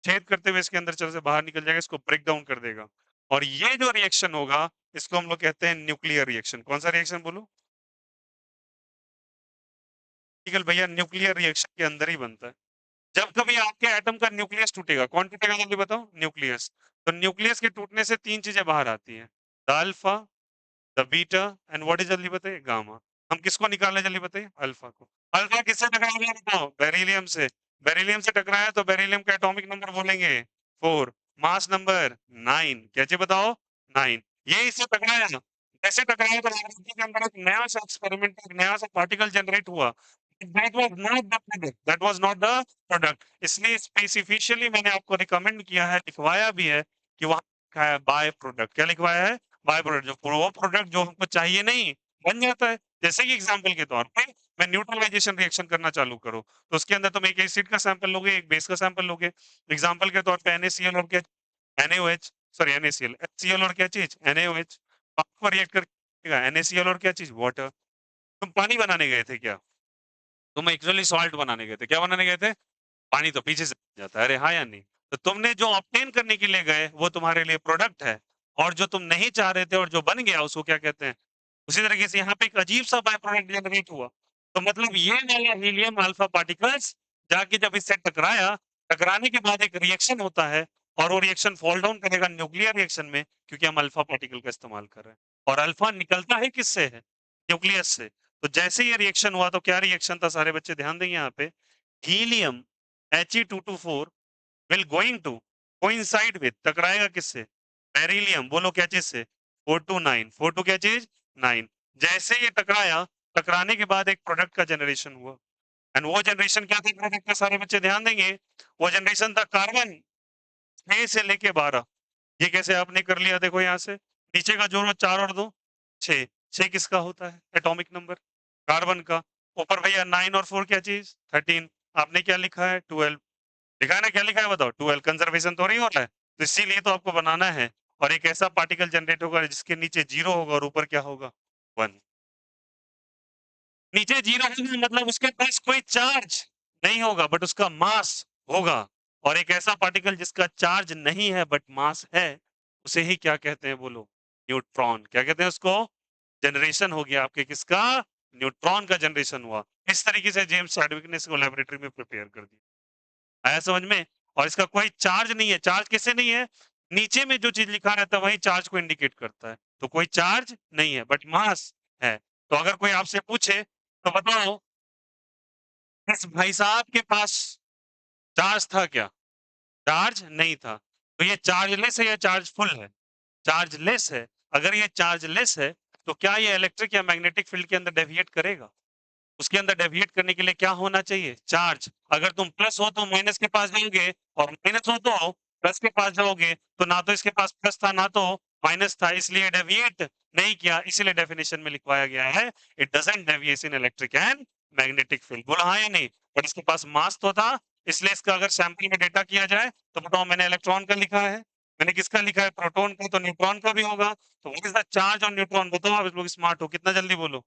छेद करते हुए इसके अंदर चल से बाहर निकल जाएगा, इसको ब्रेक डाउन कर देगा। और ये जो रिएक्शन होगा इसको हम लोग कहते हैं न्यूक्लियर रिएक्शन। कौन सा रिएक्शन बोलो? केवल भैया न्यूक्लियर रिएक्शन के अंदर ही बनता है। जब कभी आपके एटम का न्यूक्लियस टूटेगा, कौन टूटेगा जल्दी बताओ? न्यूक्लियस। तो न्यूक्लियस के टूटने से तीन चीजें बाहर आती हैं, the alpha, the beta and what is जल्दी बताइए? गामा। हम किसको निकालने जल्दी बताइए? अल्फा को। अल्फा किससे टकराया बताओ? बेरिलियम से। बेरिलियम से टकराया तो बेरिलियम का एटॉमिक नंबर बोलेंगे 4, मास नंबर 9। कैसे बताओ? 9। ये इससे टकराया। जैसे टकराया तो लैबोरेटरी के अंदर एक नया सा एक्सपेरिमेंट, एक नया सा पार्टिकल जनरेट हुआ। That was not the product, that was not the product. इसलिए स्पेसिफिशियली मैंने आपको रिकमेंड किया है, लिखवाया भी है कि वहां लिखा है बाय प्रोडक्ट। क्या लिखवाया है? By product. जो वो प्रोडक्ट जो हमको चाहिए नहीं बन जाता है। जैसे कि एग्जांपल के तौर पे मैं न्यूट्रलाइजेशन रिएक्शन करना चालू करूं तो उसके अंदर तुम एक एसिड का सैंपल लोगे, एक बेस का सैंपल लोगे। एग्जांपल के तौर पे NaCl और क्या? NaOH, सॉरी NaCl, HCl और क्या चीज? NaOH। पानी पर रिएक्ट करेगा NaCl और क्या चीज? वाटर। तुम पानी बनाने गए थे क्या? तुम एक्चुअली सॉल्ट बनाने गए थे। क्या बनाने गए थे? पानी तो पीछे से जाता है। अरे हाँ या नहीं? तो तुमने जो ऑब्टेन करने के लिए गए वो तुम्हारे लिए प्रोडक्ट है, और जो तुम नहीं चाह रहे थे और जो बन गया उसको क्या कहते हैं? उसी तरीके से यहाँ पे एक अजीब सा बाय प्रोडक्ट जनरेट हुआ। तो मतलब ये वाला हीलियम अल्फा पार्टिकल्स जाके जब इससे टकराया, टकराने के बाद एक रिएक्शन होता है और वो रिएक्शन फॉल डाउन करेगा न्यूक्लियर रिएक्शन में, क्योंकि हम अल्फा पार्टिकल का इस्तेमाल कर रहे हैं। और अल्फा निकलता है किससे? है न्यूक्लियस से। तो जैसे ये रिएक्शन हुआ तो क्या रिएक्शन था? सारे बच्चे ध्यान देंगे यहाँ पे। Helium He224 will going to coincide with, टकराएगा किससे? बेरिलियम। बोलो क्या चीज से? 429। 42 क्या चीज? 9। जैसे ये टकराया, टकराने के बाद एक प्रोडक्ट का जनरेशन हुआ। एंड वो जनरेशन क्या था प्रोडक्ट का? सारे बच्चे ध्यान देंगे। वो जनरेशन था कार्बन 6 से लेके 12। ये कैसे आपने कर लिया? देखो यहाँ से नीचे का जोड़ो, 4 और 2 6। 6 किसका होता है एटॉमिक नंबर? कार्बन का। ऊपर भैया 9 और 4 क्या चीज? 13। आपने क्या लिखा है? 12। लिखा है ना? क्या लिखा है बताओ? 12। कंजर्वेशन तो नहीं हो रहा है, तो इसीलिए तो आपको बनाना है। और एक ऐसा पार्टिकल जनरेट होगा जिसके नीचे 0 होगा और ऊपर क्या होगा? 1। नीचे जीरो होगा मतलब उसके पास कोई चार्ज नहीं होगा बट उसका मास होगा। और एक ऐसा पार्टिकल जिसका चार्ज नहीं है बट मास है, उसे ही क्या कहते हैं बोलो? न्यूट्रॉन। क्या कहते हैं उसको? जनरेशन हो गया आपके किसका? न्यूट्रॉन का जनरेशन हुआ। इस तरीके से जेम्स चैडविक ने इसको लेबोरेटरी में प्रिपेयर कर दिया। आया समझ में? और इसका कोई चार्ज नहीं है। चार्ज किससे नहीं है? नीचे में जो चीज लिखा रहता है वही चार्ज को इंडिकेट करता है। तो कोई चार्ज नहीं है बट मास है। तो अगर कोई आपसे पूछे तो बताओ इस भाई साहब के पास चार्ज था क्या? चार्ज नहीं था। तो ये चार्जलेस है या चार्जफुल है? चार्जलेस है। अगर ये चार्जलेस है तो क्या ये इलेक्ट्रिक या मैग्नेटिक फील्ड के अंदर डेविएट करेगा? उसके अंदर डेविएट करने के लिए क्या होना चाहिए? चार्ज। अगर तुम प्लस हो तो माइनस के पास जाओगे और माइनस हो तो प्लस के पास जाओगे। तो ना तो इसके पास प्लस था ना तो माइनस था, इसलिए डेविएट नहीं किया। इसीलिए डेफिनेशन में लिखवाया गया है it doesn't deviate in electric and magnetic field. बोला हाँ या नहीं? बट इसके पास मास तो था, इसलिए इसका अगर सैंपल में डेटा किया जाए तो बताओ मैंने इलेक्ट्रॉन का लिखा है, मैंने किसका लिखा है? प्रोटॉन का। तो न्यूट्रॉन का भी होगा। तो what is the charge on neutron? बताओ, आप लोग स्मार्ट हो, कितना जल्दी बोलो।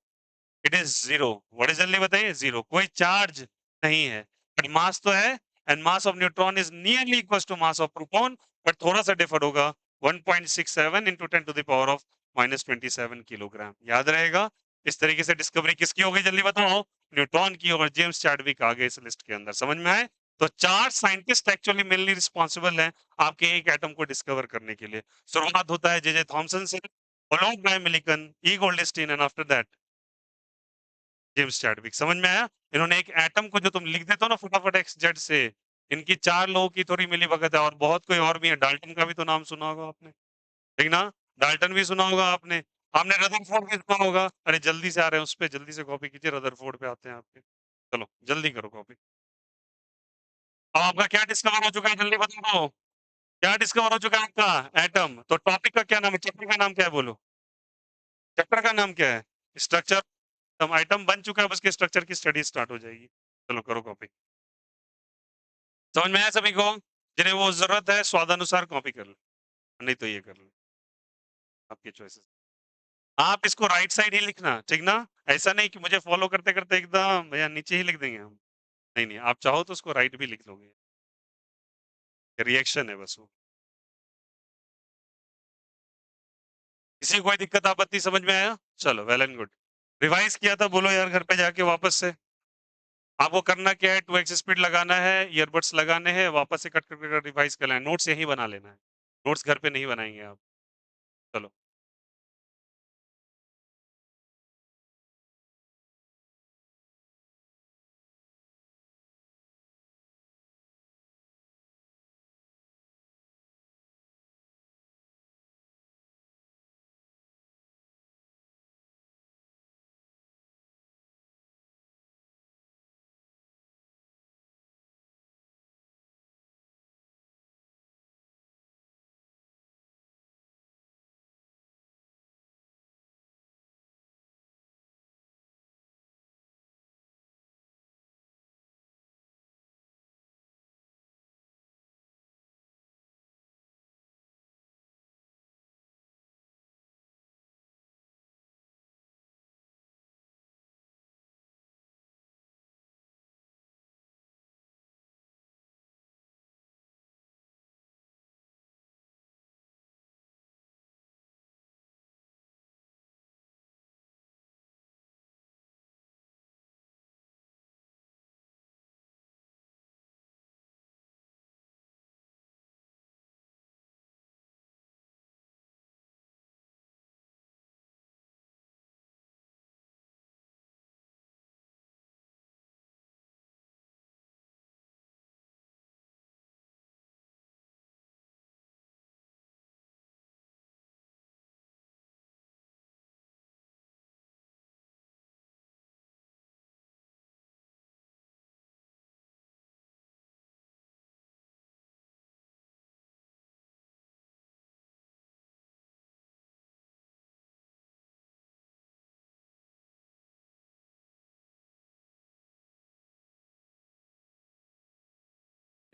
It is zero. What is जल्दी बताइए? जीरो। कोई चार्ज नहीं है बट मास तो है। And mass of neutron is nearly equal to mass of proton, but थोड़ा सा डिफर होगा। 1.67 into 10 to the power of -27 kilogram. याद रहेगा? इस तरीके से डिस्कवरी किसकी हो गई जल्दी बताओ? न्यूट्रॉन की। और जेम्स चैडविक आ गए इस लिस्ट के अंदर। समझ में आए? तो चार साइंटिस्ट एक्चुअली मेनली रिस्पॉन्सिबल हैं आपके एक एटम को डिस्कवर करने के लिए। शुरुआत होता है जे थॉमसन से, followed by Millikan, E Goldstein and after that James Chadwick. समझ में आया? इन्होंने एक एटम को जो तुम लिख देते हो ना फटाफट एक्स जेड से, इनकी चार लोगों की थोड़ी मिली भगत है और बहुत कोई और भी है। डाल्टन का भी तो नाम सुना होगा आपने, ठीक ना? डाल्टन भी सुना होगा आपने। आपने रदरफोर्ड भी सुना होगा। अरे जल्दी से आ रहे हैं उस पे, जल्दी से कॉपी कीजिए, रदरफोर्ड पे आते हैं आपके। चलो जल्दी करो कॉपी। अब आपका क्या डिस्कवर हो चुका है जल्दी बताओ। क्या डिस्कवर हो चुका है आपका? एटम। तो टॉपिक का क्या नाम है? चैप्टर का नाम क्या है बोलो? चैप्टर का नाम क्या है? स्ट्रक्चर। आइटम बन चुका है, बस के स्ट्रक्चर की स्टडी स्टार्ट हो जाएगी। चलो करो कॉपी। समझ में आया सभी को? जिन्हें वो जरूरत है स्वादानुसार कॉपी कर लो, नहीं तो ये कर लो, आपकी चॉइसेस। आप इसको राइट साइड ही लिखना, ठीक ना? ऐसा नहीं कि मुझे फॉलो करते करते एकदम भैया नीचे ही लिख देंगे हम। नहीं नहीं, आप चाहो तो उसको राइट भी लिख लोगे। रिएक्शन है बस वो। किसी को कोई दिक्कत आपत्ति समझ में आया? चलो वेल एंड गुड। रिवाइज किया था बोलो यार घर पे जाके वापस से। आपको करना क्या है? 2x स्पीड लगाना है, ईयरबड्स लगाने हैं, वापस से कट कर रिवाइज करना है। नोट्स यहीं बना लेना है, नोट्स घर पे नहीं बनाएंगे आप। चलो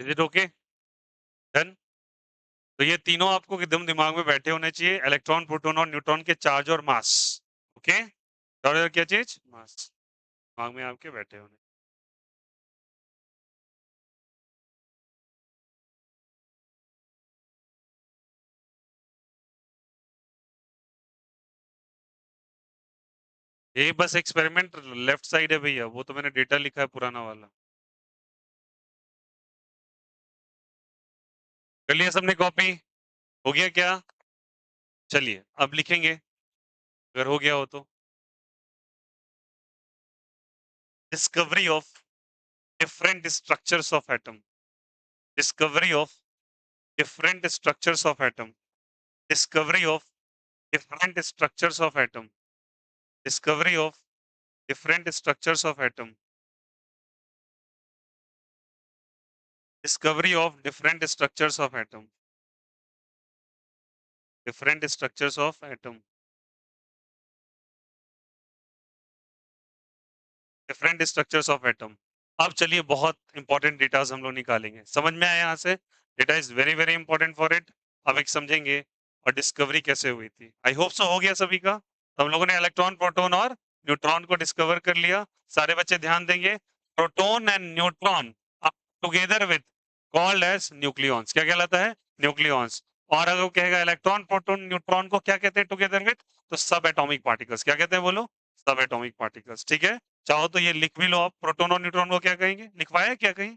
इज इट ओके? डन। तो ये तीनों आपको एकदम दिमाग में बैठे होने चाहिए, इलेक्ट्रॉन, प्रोटॉन और न्यूट्रॉन के चार्ज और मास। ओके? और क्या चीज? मास। दिमाग में आपके बैठे होने। ये बस एक्सपेरिमेंट लेफ्ट साइड है भैया, वो तो मैंने डेटा लिखा है पुराना वाला। कर लिया सबने कॉपी? हो गया क्या? चलिए अब लिखेंगे, अगर हो गया हो तो। Discovery of different structures of atom. Discovery of different structures of atom. Discovery of different structures of atom. Discovery of different structures of atom. Discovery of different structures of atom. Different structures of atom. Different structures of atom. अब चलिए बहुत important datas हम लोग निकालेंगे, समझ में आया यहाँ से? Data is very very important for it. अब एक समझेंगे और डिस्कवरी कैसे हुई थी। आई होप सो हो गया सभी का। तो हम लोगों ने इलेक्ट्रॉन प्रोटॉन और न्यूट्रॉन को डिस्कवर कर लिया। सारे बच्चे ध्यान देंगे, proton and neutron together with called as nucleons. क्या कहलाता है? न्यूक्लियॉन्स। और अगर वो कहेगा इलेक्ट्रॉन प्रोटॉन न्यूट्रॉन को क्या कहते हैं टुगेदर विद, तो सब एटॉमिक पार्टिकल्स। क्या कहते हैं बोलो? सब एटॉमिक पार्टिकल्स। ठीक है, चाहो तो ये लिख भी लो आप, प्रोटॉन और न्यूट्रॉन को क्या कहेंगे? लिखवाया है क्या कहीं?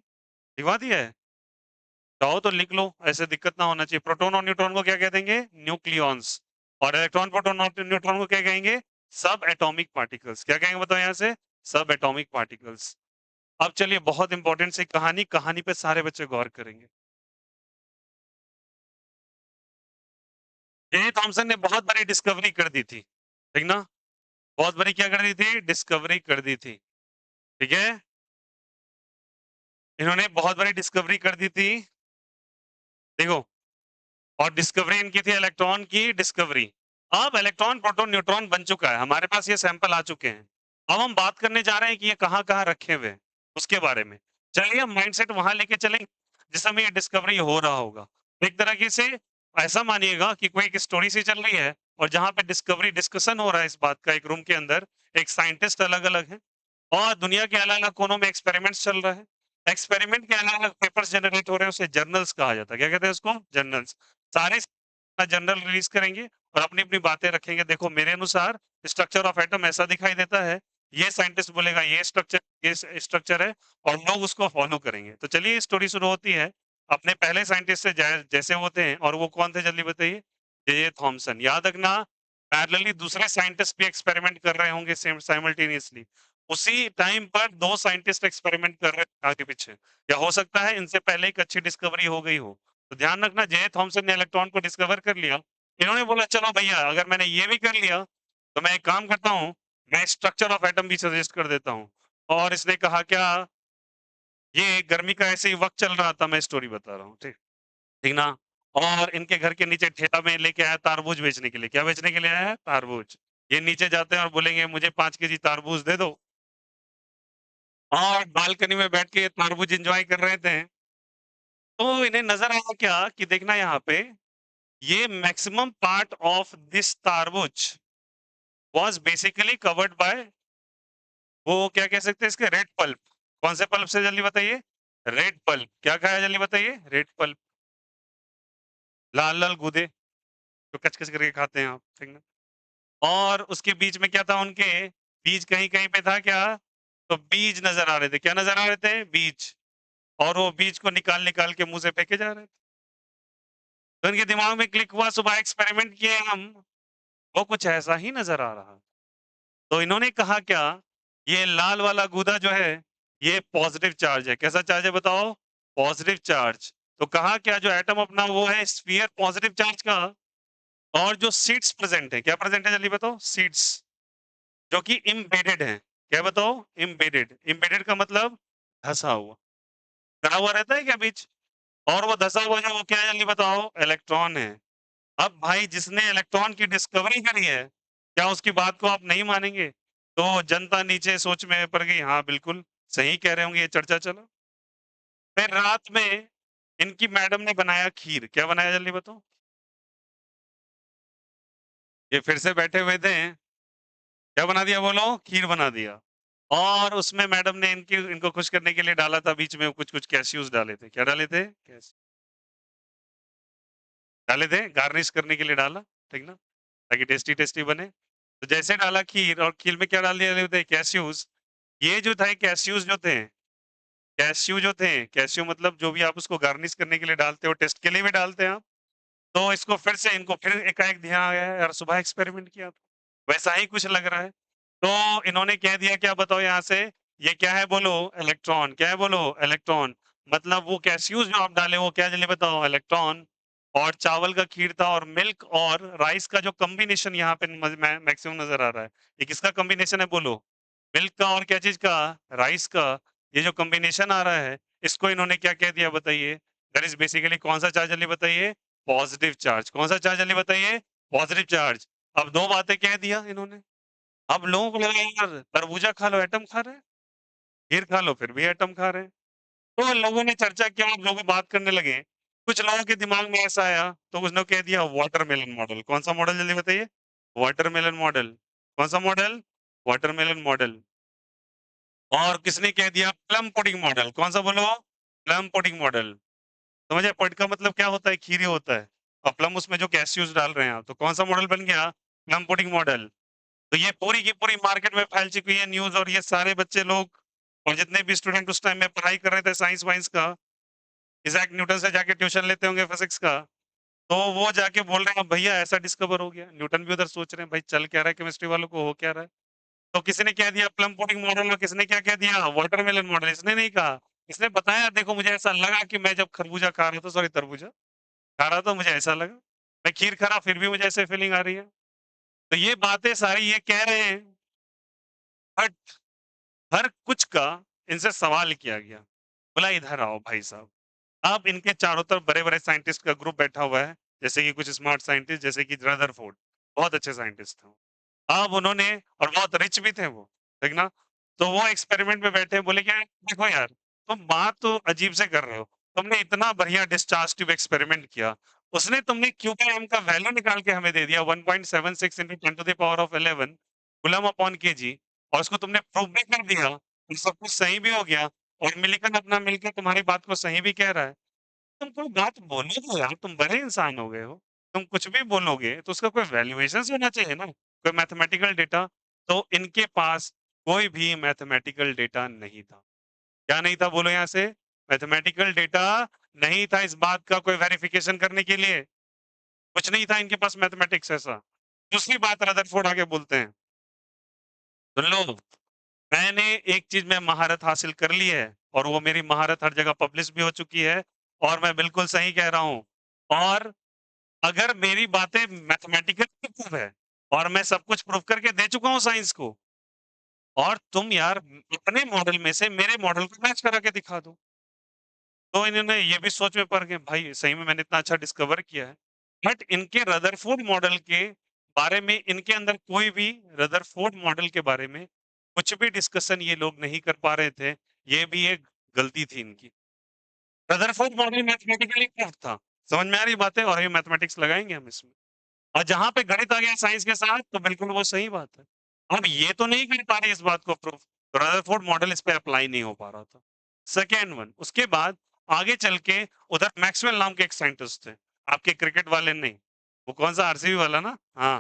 लिखवा दिया है? चाहो तो लिख लो, ऐसे दिक्कत ना होना चाहिए। प्रोटॉन और न्यूट्रॉन को क्या कह देंगे? न्यूक्लियॉन्स। और इलेक्ट्रॉन प्रोटॉन और न्यूट्रॉन को क्या कहेंगे? सब एटॉमिक पार्टिकल्स। क्या कहेंगे बताओ यहाँ से? सब एटॉमिक पार्टिकल्स। अब चलिए बहुत इंपॉर्टेंट सी कहानी, कहानी पे सारे बच्चे गौर करेंगे। जे थॉमसन ने बहुत बड़ी डिस्कवरी कर दी थी, ठीक ना? बहुत बड़ी क्या कर दी थी? डिस्कवरी कर दी थी। ठीक है, इन्होंने बहुत बड़ी डिस्कवरी कर दी थी। देखो, और डिस्कवरी इनकी थी इलेक्ट्रॉन की डिस्कवरी। अब इलेक्ट्रॉन प्रोटॉन न्यूट्रॉन बन चुका है, हमारे पास ये सैंपल आ चुके हैं। अब हम बात करने जा रहे हैं कि ये कहाँ कहाँ रखे हुए हैं, उसके बारे में। चलिए हम माइंडसेट वहां लेके चलेंगे जिस समय ये डिस्कवरी हो रहा होगा। एक तरह से ऐसा मानिएगा कि कोई एक स्टोरी सी चल रही है और जहां पे डिस्कवरी डिस्कशन हो रहा है इस बात का, एक रूम के अंदर एक साइंटिस्ट अलग अलग है और दुनिया के अलग अलग कोनों में एक्सपेरिमेंट्स चल रहा है। एक्सपेरिमेंट के अलग अलग पेपर्स जनरेट हो रहे हैं, उसे जर्नल्स कहा जाता है। क्या कहते हैं उसको? जर्नल्स। सारे जर्नल रिलीज करेंगे और अपनी अपनी बातें रखेंगे। देखो मेरे अनुसार स्ट्रक्चर ऑफ एटम ऐसा दिखाई देता है, ये साइंटिस्ट बोलेगा ये स्ट्रक्चर है, और लोग उसको फॉलो करेंगे। तो चलिए स्टोरी शुरू होती है अपने पहले साइंटिस्ट से, जैसे होते हैं। और वो कौन थे जल्दी बताइए? J Thomson. याद रखना, पैरेलली दूसरे साइंटिस्ट भी एक्सपेरिमेंट कर रहे होंगे सेम साइमल्टेनियसली। उसी टाइम पर दो साइंटिस्ट एक्सपेरिमेंट कर रहे हैं आगे पीछे, या हो सकता है इनसे पहले एक अच्छी डिस्कवरी हो गई हो। तो ध्यान रखना, जे थॉमसन ने इलेक्ट्रॉन को डिस्कवर कर लिया। इन्होंने बोला चलो भैया अगर मैंने ये भी कर लिया तो मैं एक काम करता हूँ, मैं स्ट्रक्चर ऑफ एटम भी सजेस्ट कर देता हूँ। और इसने कहा क्या? ये गर्मी का ऐसे ही वक्त चल रहा था, मैं स्टोरी बता रहा हूँ, ठीक ठीक ना? और इनके घर के नीचे ठेला में लेके आया तारबूज बेचने के लिए। क्या बेचने के लिए आया है? तारबूज। ये नीचे जाते हैं और बोलेंगे मुझे 5 केजी तारबूज दे दो। और बालकनी में बैठ के ये तारबूज एंजॉय कर रहे थे। तो इन्हें नजर आया क्या कि देखना यहाँ पे, ये मैक्सिमम पार्ट ऑफ दिस तारबूज वाज बेसिकली कवर्ड बाय, वो क्या कह सकते हैं इसके, रेड पल्प। कौन से पल्प से जल्दी बताइए? Red pulp. क्या खाया जल्दी बताइए? Red pulp. लाल लाल गूदे जो कच कच करके खाते हैं आप, ठीक ना? और उसके बीच में क्या था उनके? बीज कहीं कहीं पे था क्या? तो बीज नजर आ रहे थे। क्या नजर आ रहे थे? बीज। और वो बीज को निकाल निकाल के मुंह से फेंके जा रहे थे। तो इनके दिमाग में क्लिक हुआ, सुबह एक्सपेरिमेंट किए हम, वो कुछ ऐसा ही नजर आ रहा। तो इन्होंने कहा क्या, ये लाल वाला गूदा जो है ये पॉजिटिव चार्ज है। कैसा चार्ज है बताओ? Positive charge. तो कहा क्या, जो एटम अपना वो है स्फीयर पॉजिटिव चार्ज का, और जो सीड्स प्रेजेंट है, क्या प्रेजेंट है जल्दी बताओ? सीड्स जो कि इम्बेडेड है। क्या बताओ? इम्बेडेड। इम्बेडेड का मतलब धसा हुआ। धसा हुआ रहता है क्या बीच? और वो धसा हुआ जो वो क्या है जल्दी बताओ? इलेक्ट्रॉन है। अब भाई जिसने इलेक्ट्रॉन की डिस्कवरी करी है, क्या उसकी बात को आप नहीं मानेंगे? तो जनता नीचे सोच में पड़ गई, हाँ बिल्कुल सही कह रहे होंगे, ये चर्चा चला। फिर रात में इनकी मैडम ने बनाया खीर। क्या बनाया जल्दी बताओ? ये फिर से बैठे हुए थे, क्या बना दिया बोलो? खीर बना दिया। और उसमें मैडम ने इनको खुश करने के लिए डाला था बीच में कुछ-कुछ कैश्यूज़ डाले थे। क्या डाले थे? डाले थे, गार्निश करने के लिए डाला, ठीक ना? ताकि टेस्टी-टेस्टी बने। तो जैसे डाला खीर और खीर में क्या डाल दिया थे? कैश्यूज़। ये जो था कैश्यूज़ जो थे, कैश्यू मतलब जो भी आप उसको गार्निश करने के लिए डालते हो, टेस्ट के लिए भी डालते हैं आप। तो इसको फिर से इनको फिर एकाएक ध्यान आ गया यार सुबह एक्सपेरिमेंट किया था। वैसा ही कुछ लग रहा है। तो इन्होंने कह दिया क्या बताओ यहाँ से? ये क्या है बोलो? इलेक्ट्रॉन। क्या है बोलो? इलेक्ट्रॉन। मतलब वो कैस्यूज़ जो आप डाले वो क्या जले बताओ? इलेक्ट्रॉन। और चावल का खीर था और मिल्क और राइस का जो कॉम्बिनेशन यहाँ पे मैक्सिमम नज़र आ रहा है। ये किसका कॉम्बिनेशन है बोलो? मिल्क का और क्या चीज़ का? राइस का। ये जो कॉम्बिनेशन आ रहा है, इसको इन्होंने क्या कह दिया बताइए? दैट इज़ बेसिकली कौन-सा चार्ज जल्दी बताइए? Positive charge. कौन-सा चार्ज जल्दी बताइए? Positive charge. अब 2 बातें कह दिया इन्होंने। अब लोगों को लगा यार तरबूजा खा लो एटम खा रहे हैं, खीर खा लो फिर भी एटम खा रहे हैं। तो लोगों ने चर्चा किया और लोग बात करने लगे। कुछ लोगों के दिमाग में ऐसा आया तो उसने कह दिया वाटरमेलन मॉडल। कौन-सा मॉडल जल्दी बताइए? Watermelon model. कौन-सा मॉडल? Watermelon model. और किसने कह दिया प्लम पुडिंग मॉडल। कौन-सा बोलो? Plum pudding model. समझ आए? पड का मतलब क्या होता है? खीर ही होता है। और प्लम उसमें जो कैस्यूज़ डाल रहे हैं आप, तो कौन-सा मॉडल बन गया? Plum pudding model. तो ये पूरी की पूरी मार्केट में फैल चुकी है न्यूज़ और ये सारे बच्चे लोग और जितने भी स्टूडेंट उस टाइम में पढ़ाई कर रहे थे साइंस-वाइंस का, इसैक न्यूटन से जाके ट्यूशन लेते होंगे फिज़िक्स का, तो वो जाके बोल रहे हैं भैया ऐसा डिस्कवर हो गया। न्यूटन भी उधर सोच रहे हैं भाई चल क्या रहा है केमिस्ट्री वालों को हो क्या रहा है? तो किसी ने कह दिया प्लम पुडिंग मॉडल और किसने क्या कह दिया वाटरमेलन मॉडल। इसने नहीं कहा, इसने बताया देखो मुझे ऐसा लगा कि मैं जब खरबूजा खा रहा था सॉरी तरबूजा खा रहा था मुझे ऐसा लगा। मैं खीर खा रहा फिर भी मुझे ऐसे फीलिंग आ रही है। तो ये बातें सारी ये कह रहे हैं बट हर कुछ का इनसे सवाल किया गया। बोला इधर आओ भाई साहब। अब इनके चारों तरफ बड़े-बड़े साइंटिस्ट का ग्रुप बैठा हुआ है। जैसे कि कुछ स्मार्ट साइंटिस्ट जैसे कि रदरफोर्ड बहुत अच्छे साइंटिस्ट थे। अब उन्होंने और बहुत रिच भी थे वो, ठीक ना? तो वो एक्सपेरिमेंट में बैठे बोले क्या देखो यार, तुम बात तो अजीब से कर रहे हो। तुमने इतना बढ़िया डिस्चार्ज ट्यूब एक्सपेरिमेंट किया। उसने तुमने क्यूबीएम का वैल्यू निकाल के हमें दे दिया 1.76 into 10 to the power of 11 coulomb upon KG और उसको तुमने प्रूव भी कर दिया। और सब कुछ सही भी हो गया और मिलिकन अपना मिलकर तुम्हारी बात को सही भी कह रहा है। तुम कोई बात बोलो तो यार, तुम बड़े इंसान हो गए हो। तुम कुछ भी बोलोगे तो उसका कोई वैल्यूएशंस होना चाहिए ना, कोई मैथमेटिकल डेटा। तो इनके पास कोई भी मैथमेटिकल डेटा नहीं था। क्या नहीं था बोलो यहाँ से? मैथमेटिकल डेटा नहीं था इस बात का कोई वेरिफिकेशन करने के लिए। कुछ नहीं था इनके पास मैथमेटिक्स ऐसा। दूसरी बात रदरफोर्ड आगे बोलते हैं, सुन लो, मैंने एक चीज़ में महारत हासिल कर ली है और वो मेरी महारत हर जगह पब्लिश भी हो चुकी है और मैं बिल्कुल सही कह रहा हूँ। और अगर मेरी बातें मैथमेटिकल प्रूफ है और मैं सब कुछ प्रूव करके दे चुका हूँ साइंस को और तुम यार अपने मॉडल में से मेरे मॉडल को मैच करा के दिखा दो। तो इन्होंने ये भी सोच में पड़ गए भाई सही में मैंने इतना अच्छा डिस्कवर किया है। बट इनके रदरफोर्ड मॉडल के बारे में इनके अंदर कोई भी रदरफोर्ड मॉडल के बारे में कुछ भी डिस्कशन ये लोग नहीं कर पा रहे थे। ये भी एक गलती थी इनकी। रदरफोर्ड मॉडल मैथमेटिकली प्रूफ था। समझ में आ रही बात है और ये मैथमेटिक्स लगाएँगे हम इसमें। और जहाँ पे गणित आ गया साइंस के साथ तो बिल्कुल वो सही बात है। अब ये तो नहीं कर पा रहे इस बात को प्रूफ, तो रदरफोर्ड मॉडल इस पे अप्लाई नहीं हो पा रहा था। सेकंड वन उसके बाद आगे चल के उधर मैक्सवेल नाम के एक साइंटिस्ट थे, आपके क्रिकेट वाले नहीं, वो कौन-सा आरसीबी वाला ना? हाँ,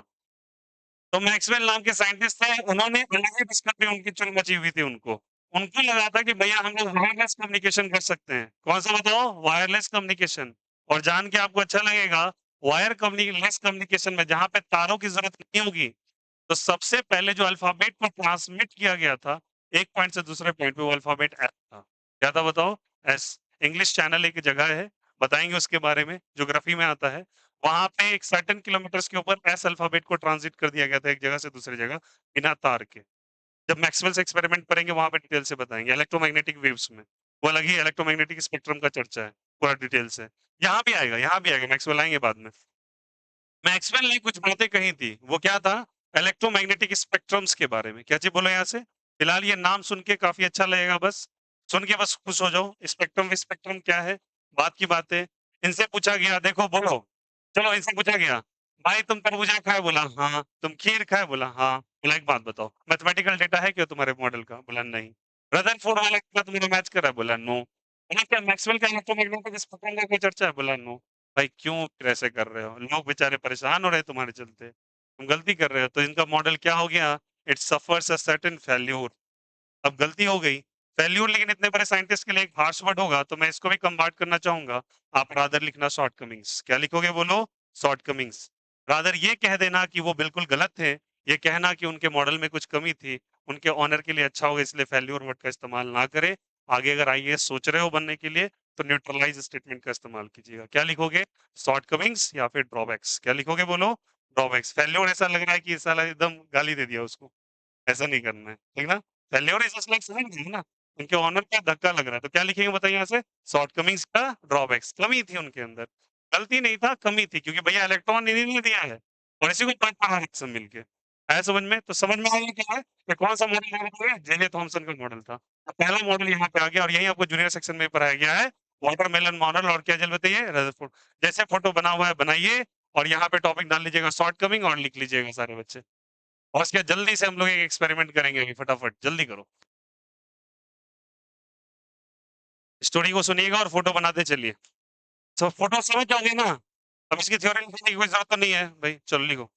तो मैक्सवेल नाम के साइंटिस्ट थे, उन्होंने अलग ही डिस्कवरी उनकी चुल मची हुई थी उनको। उनको लगा था कि भैया हम लोग वायरलेस कम्युनिकेशन कर सकते हैं। कौन-सा बताओ? Wireless communication. और जान के आपको अच्छा लगेगा, लेस कम्युनिकेशन में जहाँ पे तारों की ज़रूरत नहीं होगी, तो सबसे पहले जो अल्फ़ाबेट को ट्रांसमिट किया गया था, एक पॉइंट से दूसरे पॉइंट पे वो अल्फ़ाबेट एस था। क्या था बताओ? एस। इंग्लिश चैनल एक जगह है, बताएँगे उसके बारे में, ज्योग्राफी में आता है। वहाँ पे एक सर्टेन किलोमीटर्स के ऊपर एस अल्फ़ाबेट को ट्रांज़िट कर दिया गया था एक जगह से दूसरी जगह, बिना तार के। जब मैक्सवेल्स एक्सपेरिमेंट पढ़ेंगे वहाँ पे डिटेल से बताएँगे, इलेक्ट्रोमैग्नेटिक वेव्स में। वो अलग ही इलेक्ट्रोमैग्नेटिक स्पेक्ट्रम का चर्चा है, पूरा डिटेल से। यहाँ भी आएगा, मैक्सवेल आएँगे बाद में। मैक्सवेल ने कुछ बातें कही थी, वो क्या था? इलेक्ट्रोमैग्नेटिक स्पेक्ट्रम्स के बारे में। क्या चीज़ बोलो यहाँ से? फिलहाल ये नाम सुन के काफ़ी अच्छा लगेगा बस, सुन के बस खुश हो जाओ। स्पेक्ट्रम विस्पेक्ट्रम क्या है? बात की बात है। इनसे पूछा गया देखो बोलो, चलो इनसे पूछा गया, भाई तुम तरबूजा खाए? बोला हाँ। तुम खीर खाए? बोला हाँ। बोला एक बात बताओ, मैथमेटिकल डेटा है क्या तुम्हारे मॉडल का? बोला नहीं। रदरफोर्ड वाला कितना तुम्हारा मैच कर रहा है? बोला नो। बोला क्या मैक्सवेल का इलेक्ट्रोमैग्नेटिक स्पेक्ट्रम का कोई चर्चा है? बोला नो। भाई क्यों फिर ऐसे कर रहे हो? लोग बेचारे परेशान हो रहे हैं तुम्हारे चलते। तुम गलती कर रहे हो, तो इनका मॉडल क्या हो गया? It suffers a certain failure. अब गलती हो गई, फेल्यूर लेकिन इतने बड़े साइंटिस्ट के लिए एक हार्श वर्ड होगा, तो मैं इसको भी कन्वर्ट करना चाहूँगा। आप रादर लिखना शॉर्टकमिंग्स। क्या लिखोगे बोलो? शॉर्टकमिंग्स। रादर ये कह देना कि वो बिल्कुल गलत थे, ये कहना कि उनके मॉडल में कुछ कमी थी, उनके ऑनर के लिए अच्छा होगा इसलिए फेल्यूर वर्ड का इस्तेमाल ना करें। आगे अगर आईएएस सोच रहे हो बनने के लिए, तो न्यूट्रलाइज़ स्टेटमेंट का इस्तेमाल कीजिएगा। क्या लिखोगे? शॉर्टकमिंग्स या फिर ड्रॉबैक्स। क्या लिखोगे बोलो? ड्रॉबैक्स। फेल्योर ऐसा लग रहा है कि ये साला एकदम गाली दे दिया उसको। ऐसा नहीं करना है, ठीक ना? फेल्योर इज़ जस्ट लाइक समझ गए ना? उनके ऑनर पे धक्का लग रहा है, तो क्या लिखेंगे बताइए यहाँ से? शॉर्टकमिंग्स का ड्रॉबैक्स, कमी थी उनके अंदर। गलती नहीं था, कमी थी क्योंकि भैया इलेक्ट्रॉन इन्हीं ने दिया है और इसी को पढ़ पढ़ा है सब मिलके। आया समझ में? तो समझ में आया क्या है? कि कौन-सा मॉडल डेवलप हुआ है? जे.जे. थॉमसन का मॉडल था। तो पहला मॉडल यहाँ पे आ गया और यही आपको जूनियर सेक्शन में पढ़ाया गया है, वाटरमेलन मॉडल और क्या चीज़ बताइए? रदरफोर्ड। जैसे फोटो बना हुआ है बनाइए और यहाँ पे टॉपिक डाल लीजिएगा शॉर्टकमिंग और लिख लीजिएगा सारे बच्चे। और उसके बाद जल्दी से हम लोग एक एक्सपेरिमेंट करेंगे अभी फटाफट, जल्दी करो। स्टोरी को सुनिएगा और फ़ोटो बनाते चलिए। तो फ़ोटो समझ जाओगे ना? अब इसकी थ्योरी लिखने की कोई ज़रूरत तो नहीं है भई, चलो लिखो।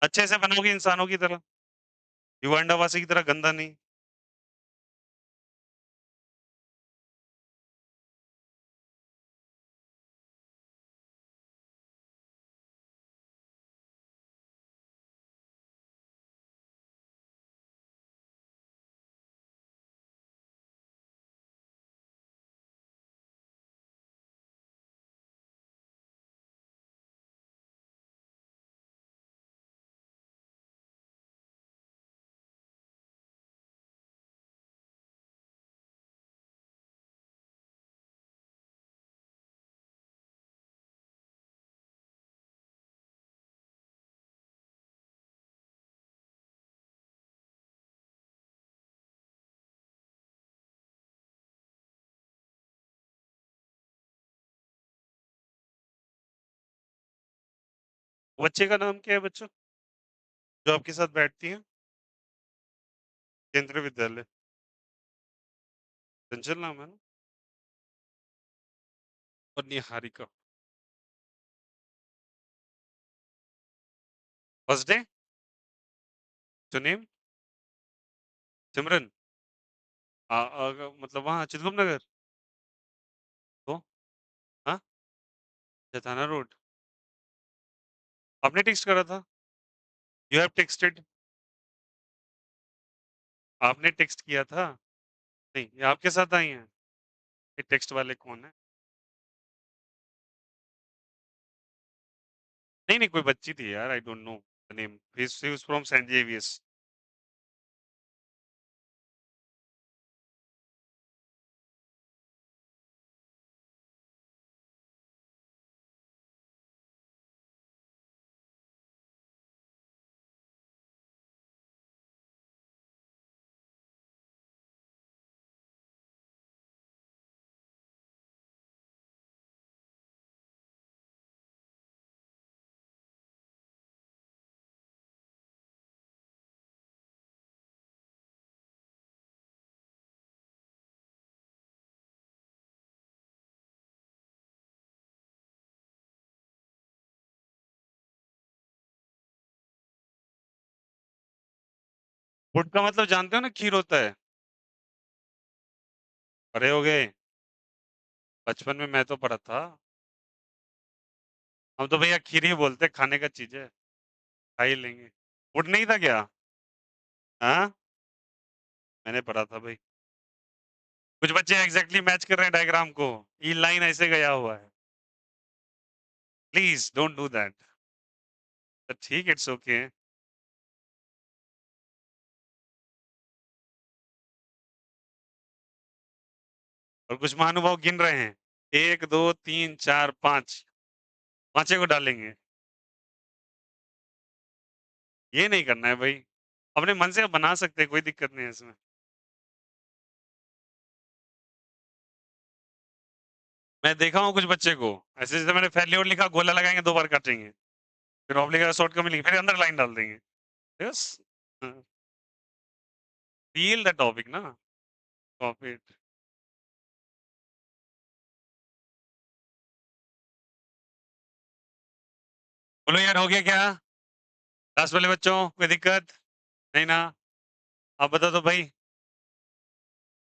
अच्छे से बनाओगे इंसानों की तरह, युगांडावासी की तरह गंदा नहीं। बच्चे का नाम क्या है बच्चों, जो आपके साथ बैठती हैं? केंद्रीय विद्यालय, चंचल नाम है ना? और Niharika. First day? Your name? Simran? मतलब वहाँ चितगुप्त नगर? तो? हाँ? जताना रोड? आपने टेक्स्ट करा था? You have texted? आपने टेक्स्ट किया था? नहीं, ये आपके साथ आई हैं? ये टेक्स्ट वाले कौन हैं? नहीं, नहीं कोई बच्ची थी यार, I don't know the name. She was from Saint Xavier's. गुड़ का मतलब जानते हो ना खीर होता है? बड़े हो गए, बचपन में मैं तो पढ़ा था। हम तो भैया खीर ही बोलते हैं, खाने का चीज़ है, खा ही लेंगे। गुड़ नहीं था क्या? हाँ? मैंने पढ़ा था भई। कुछ बच्चे एग्ज़ैक्टली मैच कर रहे हैं डायग्राम को। ये लाइन ऐसे गया हुआ है। Please don't do that. ठीक है, इट्स ओके। और कुछ महानुभाव गिन रहे हैं। 1, 2, 3, 4, 5 पाँचे को डालेंगे। ये नहीं करना है भई। अपने मन से आप बना सकते हैं, कोई दिक्कत नहीं है इसमें। मैं देखा हूँ कुछ बच्चे को, ऐसे जैसे मैंने फेल्योर लिखा, गोला लगाएंगे 2 बार काटेंगे, फिर ऑफ लिखा शॉर्ट कमी लिखी, फिर अंदर लाइन डाल देंगे। यस, फील द टॉपिक ना, कॉपी इट। बोलो यार, हो गया क्या क्लास वाले बच्चों, कोई दिक्कत नहीं ना? आप बता दो भाई,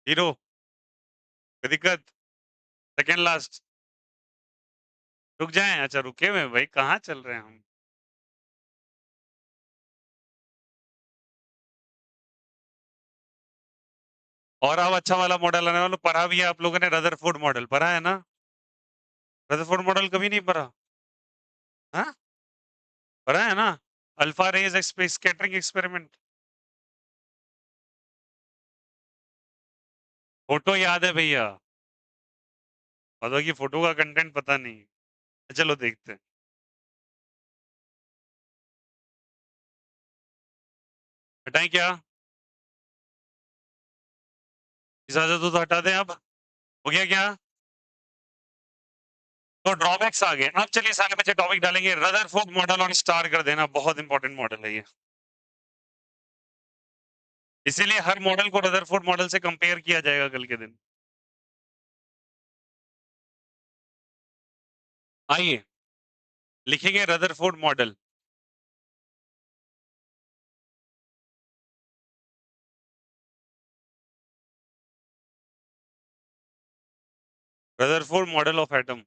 हीरो, कोई दिक्कत? सेकंड लास्ट, रुक जाएं? अच्छा रुके हुए हैं भाई, कहाँ चल रहे हैं हम? और अब अच्छा वाला मॉडल आने वाला, पढ़ा भी है आप लोगों ने, रदरफोर्ड मॉडल पढ़ा है ना? रदरफोर्ड मॉडल कभी नहीं पढ़ा? हाँ, पढ़ा है ना? Alpha rays scattering experiment, photo याद है भैया, मतलब कि फोटो का कंटेंट पता नहीं। चलो देखते हैं। हटाएं क्या? इजाजत हो तो हटा दें अब, हो गया क्या? तो ड्रॉबैक्स आ गए। अब चलिए सारे बच्चे टॉपिक डालेंगे, रदरफोर्ड मॉडल और स्टार कर देना, बहुत इंपॉर्टेंट मॉडल है ये, इसीलिए हर मॉडल को रदरफोर्ड मॉडल से कंपेयर किया जाएगा कल के दिन। आइए लिखेंगे Rutherford model. Rutherford model of atom,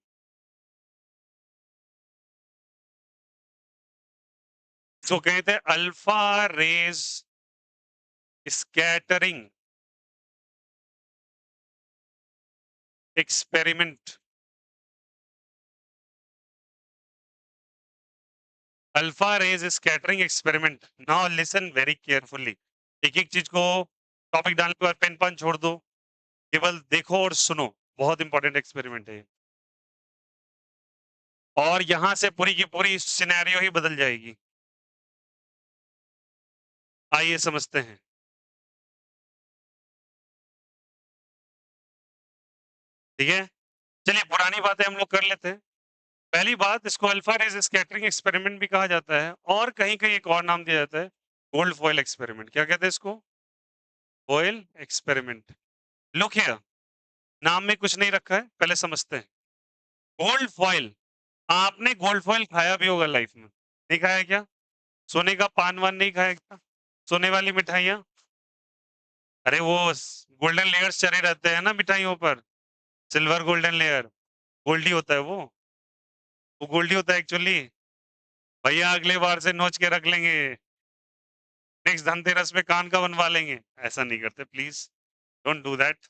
इसको कहते हैं alpha rays scattering experiment. Alpha rays scattering experiment. Now listen very carefully, एक एक चीज को टॉपिक डालने के बाद पेन पेन छोड़ दो, केवल देखो और सुनो, बहुत इंपॉर्टेंट एक्सपेरिमेंट है ये। और यहां से पूरी की पूरी सिनेरियो ही बदल जाएगी। आइए समझते हैं। ठीक है, चलिए पुरानी बातें हम लोग कर लेते हैं। पहली बात, इसको अल्फा रेज स्कैटरिंग एक्सपेरिमेंट भी कहा जाता है, और कहीं कहीं एक और नाम दिया जाता है, गोल्ड फॉयल एक्सपेरिमेंट। क्या कहते हैं इसको? Foil experiment. लुक हियर, नाम में कुछ नहीं रखा है, पहले समझते हैं। गोल्ड फॉयल, आपने गोल्ड फॉयल खाया भी होगा लाइफ में, नहीं खाया क्या? सोने का पान वान नहीं खाया क्या? सोने वाली मिठाइयाँ, अरे वो गोल्डन लेयर्स चढ़े रहते हैं ना मिठाइयों पर, सिल्वर गोल्डन लेयर, गोल्डी होता है वो गोल्डी होता है एक्चुअली। भैया अगले बार से नोच के रख लेंगे, नेक्स्ट धनतेरस में कान का बनवा लेंगे। ऐसा नहीं करते प्लीज, डोंट डू दैट।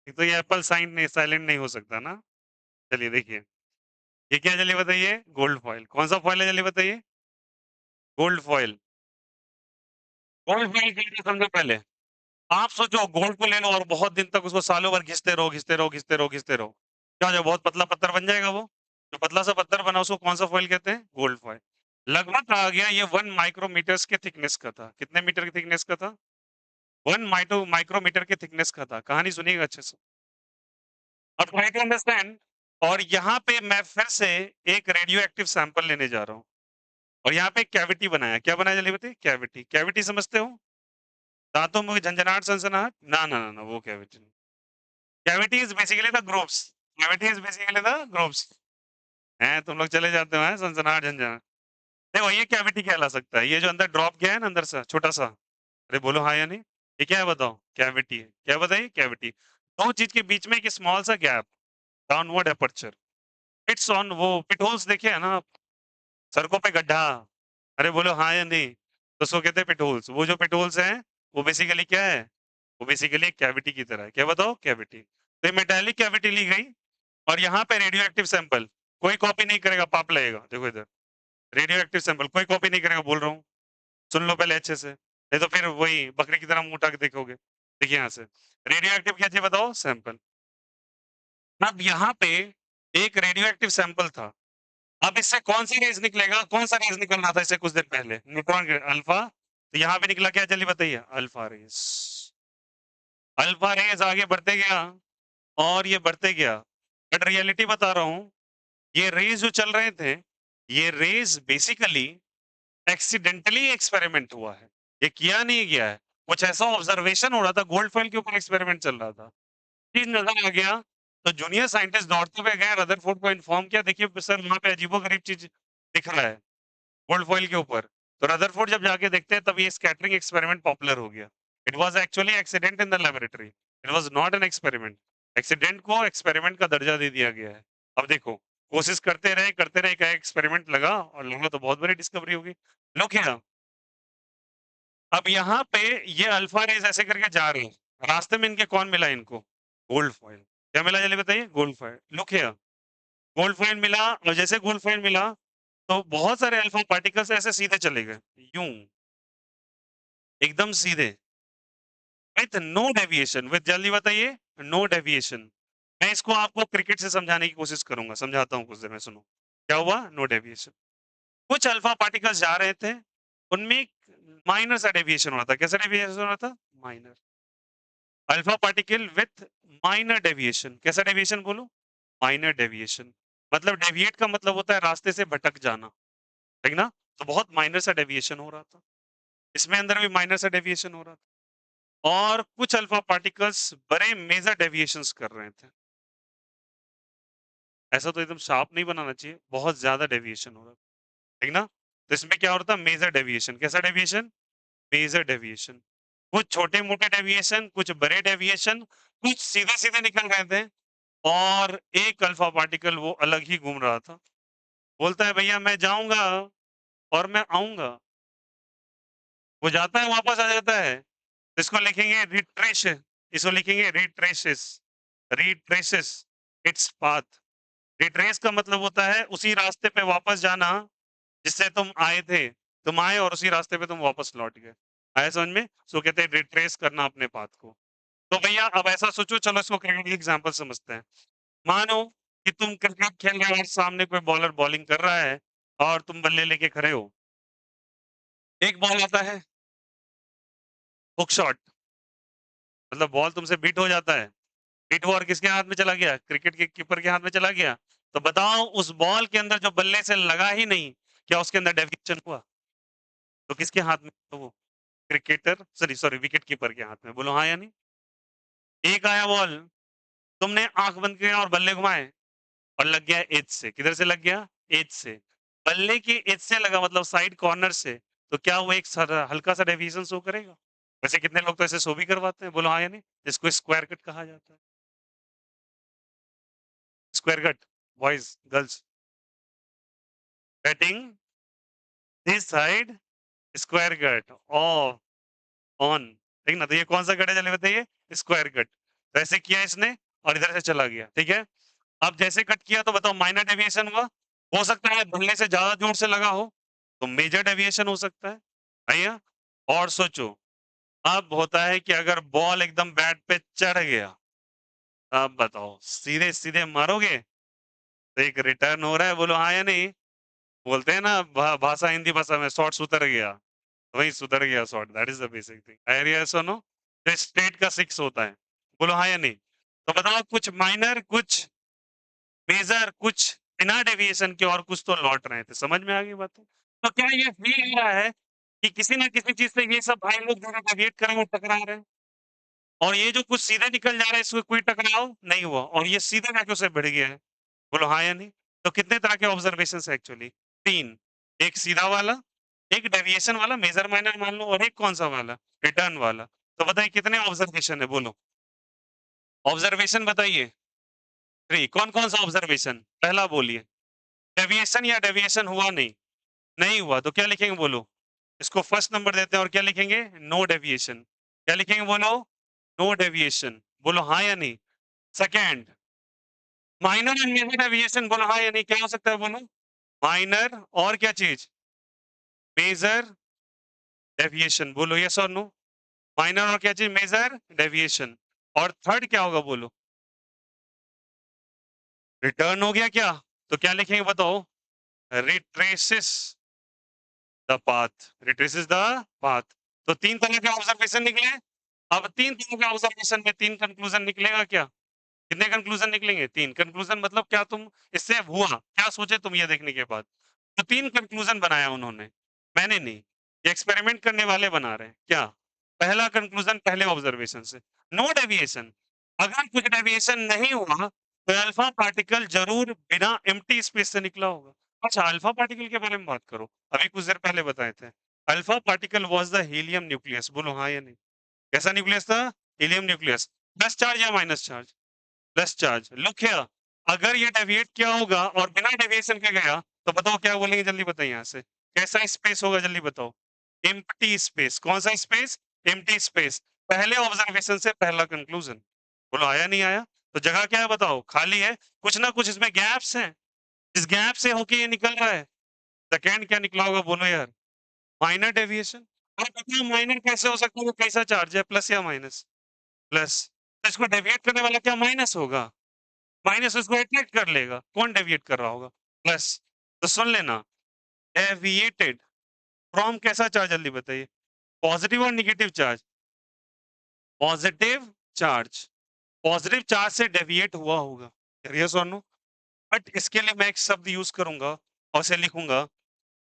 एक तो ये एप्पल साइन नहीं, साइलेंट नहीं हो सकता ना। चलिए देखिए, ये क्या जल्दी बताइए? Gold foil. कौन सा फॉयल है जल्दी बताइए? Gold foil. गोल्ड फॉयल के लिए समझो पहले, आप सोचो गोल्ड को ले लो और बहुत दिन तक उसको सालों भर घिसते रहो घिसते रहो घिसते रहो घिसते रहो, क्या हो जाएगा? बहुत पतला पत्थर बन जाएगा वो। जो पतला सा पत्थर बना उसको कौन सा फॉयल कहते हैं? Gold foil. लगभग आ गया, ये 1 माइक्रोमीटर्स के थिकनेस का था। कितने मीटर की थिकनेस का था? 1 माइक्रोमीटर के थिकनेस का था। कहानी सुनिएगा अच्छे से, अब ट्राई टू अंडरस्टैंड। और यहाँ पे मैं फिर से एक रेडियो एक्टिव सैंपल लेने जा रहा हूँ, और यहाँ पे एक कैविटी बनाया। क्या बनाया जल्दी बताइए? कैविटी। कैविटी समझते हो? दांतों में झंझनाहट सनसनाहट, ना ना ना ना, वो कैविटी नहीं। Cavity is basically the groves, cavity is basically the groves. हैं तुम लोग चले जाते हो हैं सनसनाहट झंझनाहट। देखो ये कैविटी कहला सकता है, ये जो अंदर ड्रॉप गया है ना अंदर से छोटा सा, अरे बोलो हाँ या नहीं? ये क्या है बताओ? कैविटी है। क्या बताइए? कैविटी। दो चीज के बीच में एक स्मॉल सा gap, downward aperture. It's on, वो पिट होल्स देखे है ना आप, सड़कों पे गड्ढा, अरे बोलो हाँ या नहीं? तो उसको कहते हैं पिट होल्स। वो जो पिट होल्स हैं, वो बेसिकली क्या है? वो बेसिकली एक कैविटी की तरह है। क्या बताओ? कैविटी। तो ये मेटालिक कैविटी ली गई, और यहाँ पे रेडियो एक्टिव सैंपल, कोई कॉपी नहीं करेगा, पाप लगेगा। देखो इधर, रेडियो एक्टिव सैंपल कोई कॉपी नहीं करेगा, बोल रहा हूँ, सुन लो पहले अच्छे से, नहीं तो फिर वही बकरी की तरह मुंह उठा के देखोगे। देखिए यहाँ से, रेडियो एक्टिव क्या चाहिए बताओ? सैंपल। अब यहाँ पे एक रेडियो एक्टिव सैंपल था, अब इससे कौन सी रेज निकलेगा? कौन सा रेज निकल रहा था इससे कुछ देर पहले? Neutron alpha. तो यहाँ पे निकला क्या जल्दी बताइए? Alpha raise. अल्फा रेज आगे बढ़ते गया और ये बढ़ते गया, बट रियलिटी बता रहा हूँ, ये रेज जो चल रहे थे, ये रेज बेसिकली एक्सीडेंटली एक्सपेरिमेंट हुआ है, ये किया नहीं गया है। कुछ ऐसा ऑब्जर्वेशन हो रहा था, गोल्ड फॉइल के ऊपर एक्सपेरिमेंट चल रहा था, चीज नजर आ गया, तो जूनियर साइंटिस्ट दौड़ते हुए गए, रदरफोर्ड को इन्फॉर्म किया, देखिए सर वहां पे अजीबोगरीब चीज दिख रहा है गोल्ड फॉइल के ऊपर। तो रदरफोर्ड जब जाके देखते हैं तब ये स्कैटरिंग एक्सपेरिमेंट पॉपुलर हो गया। It was actually accident in the laboratory, it was not an experiment. Accident को एक्सपेरिमेंट का दर्जा दे दिया गया है। अब देखो, कोशिश करते रहे, क्या एक्सपेरिमेंट लगा और लगा तो बहुत बड़ी डिस्कवरी होगी। लो क्या, अब यहाँ पे ये अल्फा रेज ऐसे करके जा रहे हैं, रास्ते में इनके कौन मिला इनको? Gold foil. क्या मिला जल्दी बताइए? Gold foil. Look here, gold foil मिला, और जैसे गोल्ड फॉइल मिला तो बहुत सारे अल्फा पार्टिकल्स ऐसे सीधे चले गए, यूं एकदम सीधे, विथ नो डेविएशन, विथ जल्दी बताइए, नो डेविएशन। मैं इसको आपको क्रिकेट से समझाने की कोशिश करूंगा, समझाता हूँ कुछ देर में, सुनो क्या हुआ। नो डेविएशन, कुछ अल्फा पार्टिकल्स जा रहे थे, उनमें माइनर सा डेविएशन हो रहा था। कैसा डेविएशन हो रहा था? Minor. Alpha particle with minor deviation, कैसा डेविएशन बोलो? Minor deviation. मतलब डेविएट का मतलब होता है रास्ते से भटक जाना, ठीक ना? तो बहुत माइनर सा डेविएशन हो रहा था, इसमें अंदर भी माइनर सा डेविएशन हो रहा था, और कुछ अल्फा पार्टिकल्स बड़े मेजर डेविएशंस कर रहे थे। ऐसा तो एकदम शार्प नहीं बनाना चाहिए, बहुत ज्यादा डेविएशन हो रहा था, ठीक ना? तो इसमें क्या हो रहा था? Major deviation. कैसा डेविएशन? Major deviation. कुछ छोटे मोटे डेविएशन, कुछ बड़े डेविएशन, कुछ सीधे सीधे निकल रहे थे, और एक अल्फा पार्टिकल वो अलग ही घूम रहा था। बोलता है भैया मैं जाऊंगा और मैं आऊंगा, वो जाता है वापस आ जाता है। इसको लिखेंगे रिट्रेश, इसको लिखेंगे retraces, retraces its path. Retrace का मतलब होता है उसी रास्ते पे वापस जाना जिससे तुम आए थे, तुम आए और उसी रास्ते पे तुम वापस लौट गए। आया समझ में? सो कहते हैं रिट्रेस करना अपने पाथ को। तो भैया अब ऐसा सोचो, चलो इसको क्रिकेट की एग्जांपल समझते हैं। मानो कि तुम क्रिकेट खेल रहे हो और सामने कोई बॉलर बॉलिंग कर रहा है और तुम बल्ले लेके खड़े हो, एक बॉल आता है हुक शॉट, मतलब बॉल तुमसे बीट हो जाता है, बीट हुआ और किसके हाथ में चला गया? क्रिकेट के कीपर के हाथ में चला गया। तो बताओ उस बॉल के अंदर जो बल्ले से लगा ही नहीं, क्या उसके अंदर डेविएशन हुआ? तो किसके हाथ में था वो? Cricketer, sorry sorry, wicket keeper के हाथ में। बोलो हाँ या नहीं? एक आया बॉल, तुमने आंख बंद किया और बल्ले घुमाए और लग गया एज से। किधर से लग गया? एज से। बल्ले की एज से लगा मतलब साइड कॉर्नर से, तो क्या वो एक हल्का सा डेविएशन शो करेगा? वैसे कितने लोग तो ऐसे शो भी करवाते हैं, बोलो हाँ या नहीं? जिसको स्क्वायर कट कहा जाता है। Square cut, boys girls batting this side, square cut off on, ठीक ना? तो ये कौन सा कट है जल्दी बताइए? Square cut. तो ऐसे किया इसने और इधर से चला गया, ठीक है? अब जैसे कट किया तो बताओ माइनर डेविएशन हुआ, हो सकता है बल्ले से ज्यादा जोर से लगा हो तो मेजर डेविएशन हो सकता है, भैया। और सोचो, अब होता है कि अगर बॉल एकदम बैट पे चढ़ गया, अब बताओ सीधे सीधे मारोगे तो एक रिटर्न हो रहा है, बोलो हाँ या नहीं? बोलते हैं ना भाषा, हिंदी भाषा में शॉट सुधर गया, तो वही सुधर गया shot, that is the basic thing. Area सुनो, तो स्ट्रेट का सिक्स होता है, बोलो हाँ या नहीं? तो बताओ कुछ माइनर, कुछ मेजर, कुछ बिना डेविएशन के, और कुछ तो लौट रहे थे। समझ में आ गई बात? तो क्या ये फील हो रहा है कि किसी ना किसी चीज से ये सब भाई लोग जो डेविएट कर रहे हैं वो टकरा रहे हैं, और ये जो कुछ सीधे निकल जा रहा है इसको कोई टकराव नहीं हुआ, और ये सीधे जाके उसे बढ़ गया है। बोलो हाँ या नहीं? तो कितने तरह के ऑब्जर्वेशन है एक्चुअली? तीन। एक सीधा वाला, एक डेविएशन वाला, मेजर माइनर मान लो, और एक कौन सा वाला? रिटर्न वाला। तो बताइए कितने ऑब्जर्वेशन है, बोलो ऑब्जर्वेशन बताइए। थ्री। कौन कौन सा ऑब्जर्वेशन? पहला बोलिए। डेविएशन या डेविएशन हुआ नहीं? नहीं हुआ, तो क्या लिखेंगे बोलो? इसको फर्स्ट नंबर देते हैं और क्या लिखेंगे? No deviation. क्या लिखेंगे बोलो? No deviation. बोलो हाँ या नहीं? Second, minor and major deviation, बोलो हाँ या नहीं? क्या हो सकता है बोलो? माइनर और क्या चीज? Major deviation. बोलो यस और नो? माइनर और क्या चीज? Major deviation. और थर्ड क्या होगा बोलो? रिटर्न हो गया क्या? तो क्या लिखेंगे बताओ? Retraces the path, retraces the path. तो तीन तरह के ऑब्जर्वेशन निकले, अब 3 तरह के ऑब्जर्वेशन में 3 कंक्लूजन निकलेगा क्या? कितने कंक्लूजन निकलेंगे? 3 कंक्लूजन मतलब क्या तुम इससे हुआ, क्या सोचे तुम ये देखने के बाद? तो 3 कंक्लूजन बनाया उन्होंने, मैंने नहीं। ये एक्सपेरिमेंट करने वाले बना रहे हैं। क्या? पहला कंक्लूजन पहले ऑब्जर्वेशन से, नो डेविएशन। अगर कुछ डेविएशन नहीं हुआ, तो अल्फा पार्टिकल ज़रूर बिना एम्प्टी स्पेस से निकला होगा। अच्छा, अल्फा पार्टिकल के बारे में बात करो। अभी कुछ देर पहले बताए थे। Alpha particle was the helium nucleus. बोलो हाँ या नहीं? कैसा न्यूक्लियस था? Helium nucleus. प्लस चार्ज या minus charge? Plus charge. Look here, अगर ये डेविएट किया होगा और बिना डेविएशन के गया, तो बताओ क्या बोलेंगे? जल्दी बताइए यहाँ से। कैसा स्पेस होगा? जल्दी बताओ। Empty space. कौन सा स्पेस? Empty space. पहले ऑब्जर्वेशन से पहला कंक्लूजन। बोलो आया नहीं आया? तो जगह क्या है बताओ? खाली है। कुछ ना कुछ इसमें गैप्स हैं। इस गैप से होके ये निकल रहा है। सेकंड क्या निकला होगा बोलो यार? Minor deviation. अब बताओ माइनर कैसे हो सकता है? वो कैसा चार्ज है, प्लस या माइनस? प्लस। तो इसको डेविएट करने वाला क्या माइनस होगा? माइनस उसको अट्रैक्ट कर लेगा। कौन डेविएट कर रहा होगा? प्लस। तो सुन लेना, डेविएटेड फ्रॉम कैसा चार्ज? जल्दी बताइए। पॉजिटिव और negative charge? Positive charge. Positive charge से डेविएट हुआ होगा। यस और नो? बट इसके लिए मैं एक शब्द यूज करूंगा और उसे लिखूंगा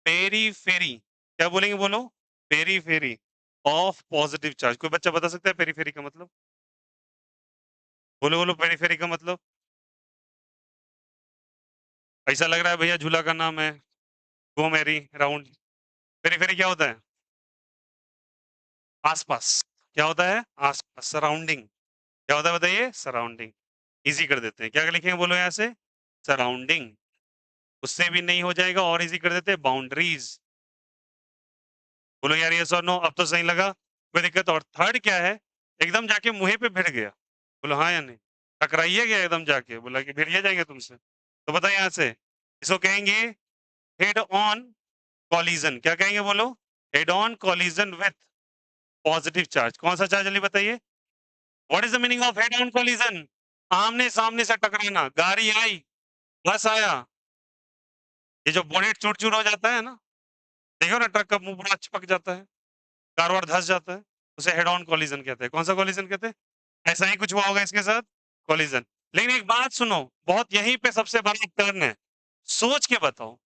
पेरीफेरी। क्या बोलेंगे बोलो? Periphery of positive charge. कोई बच्चा बता सकता है पेरीफेरी का मतलब? बोलो बोलो, पेरीफेरी का मतलब? ऐसा लग रहा है भैया झूला का नाम है गो मैरी राउंड। पेरीफेरी क्या होता है? आसपास। क्या होता है? आसपास, सराउंडिंग। क्या होता है बताइए? सराउंडिंग। इजी कर देते हैं। क्या लिखेंगे बोलो यहाँ से? सराउंडिंग। उससे भी नहीं हो जाएगा और इजी कर देते हैं, बाउंड्रीज। बोलो यार ये और नो, अब तो सही लगा। कोई दिक्कत? और थर्ड क्या है? एकदम जाके मुंह पे भिड़ गया। बोलो हाँ या नहीं? टकराइए गया एकदम जाके, बोला कि भिड़िए जाएंगे तुमसे। तो बताइए यहाँ से, इसको कहेंगे हेड ऑन कॉलिजन। क्या कहेंगे बोलो? Head on collision with positive charge. कौन सा चार्ज जल्दी बताइए? What is the meaning of head on collision? आमने सामने से टकराना। गाड़ी आई, बस आया, ये जो बोनेट चूर चूर हो जाता है ना, देखो ना ट्रक का मुंह पूरा चिपक जाता है, कार वार धस जाता है, उसे हेड ऑन कॉलिजन कहते हैं। कौन सा कॉलिजन कहते हैं? ऐसा ही कुछ हुआ होगा इसके साथ, कॉलिजन। लेकिन एक बात सुनो, बहुत यहीं पे सबसे बड़ा टर्न है। सोच के बताओ,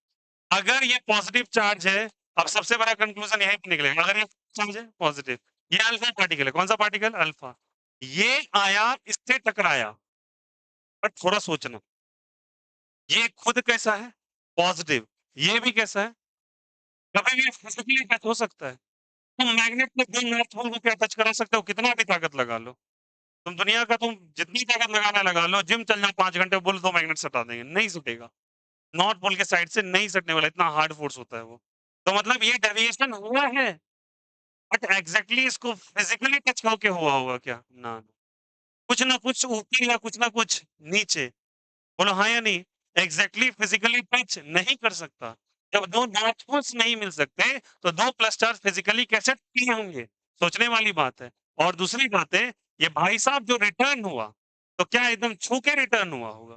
अगर ये पॉजिटिव चार्ज है, अब सबसे बड़ा कंक्लूजन यहीं पे निकलेगा। अगर ये चार्ज है पॉजिटिव, ये अल्फा पार्टिकल है। कौन सा पार्टिकल? अल्फा। ये आया, इससे टकराया। बट थोड़ा सोचना, ये खुद कैसा है? पॉजिटिव। ये भी कैसा है? कभी भी फिजिकली टच हो सकता है। तुम मैग्नेट में दो नॉर्थ पोल को क्या टच करा सकते हो? कितना भी ताकत लगा लो तुम, दुनिया का तुम जितनी ताकत लगाना लगा लो, जिम चल जाओ 5 घंटे, बोल दो मैग्नेट सटा देंगे, नहीं सटेगा। नॉर्थ पोल के साइड से नहीं सटने वाला, इतना हार्ड फोर्स होता है वो। तो मतलब ये डेविएशन हुआ है, बट एग्जैक्टली इसको फिजिकली टच होके हुआ होगा क्या? ना, कुछ ना कुछ ऊपर या कुछ ना कुछ नीचे। बोलो हाँ या नहीं? एग्जैक्टली फिजिकली टच नहीं कर सकता। जब दो नॉर्थ पोल्स नहीं मिल सकते, तो दो प्लस चार्ज फिजिकली कैसे टकराए होंगे? सोचने वाली बात है। और दूसरी बात है, ये भाई साहब जो रिटर्न हुआ, तो क्या एकदम छू के रिटर्न हुआ होगा?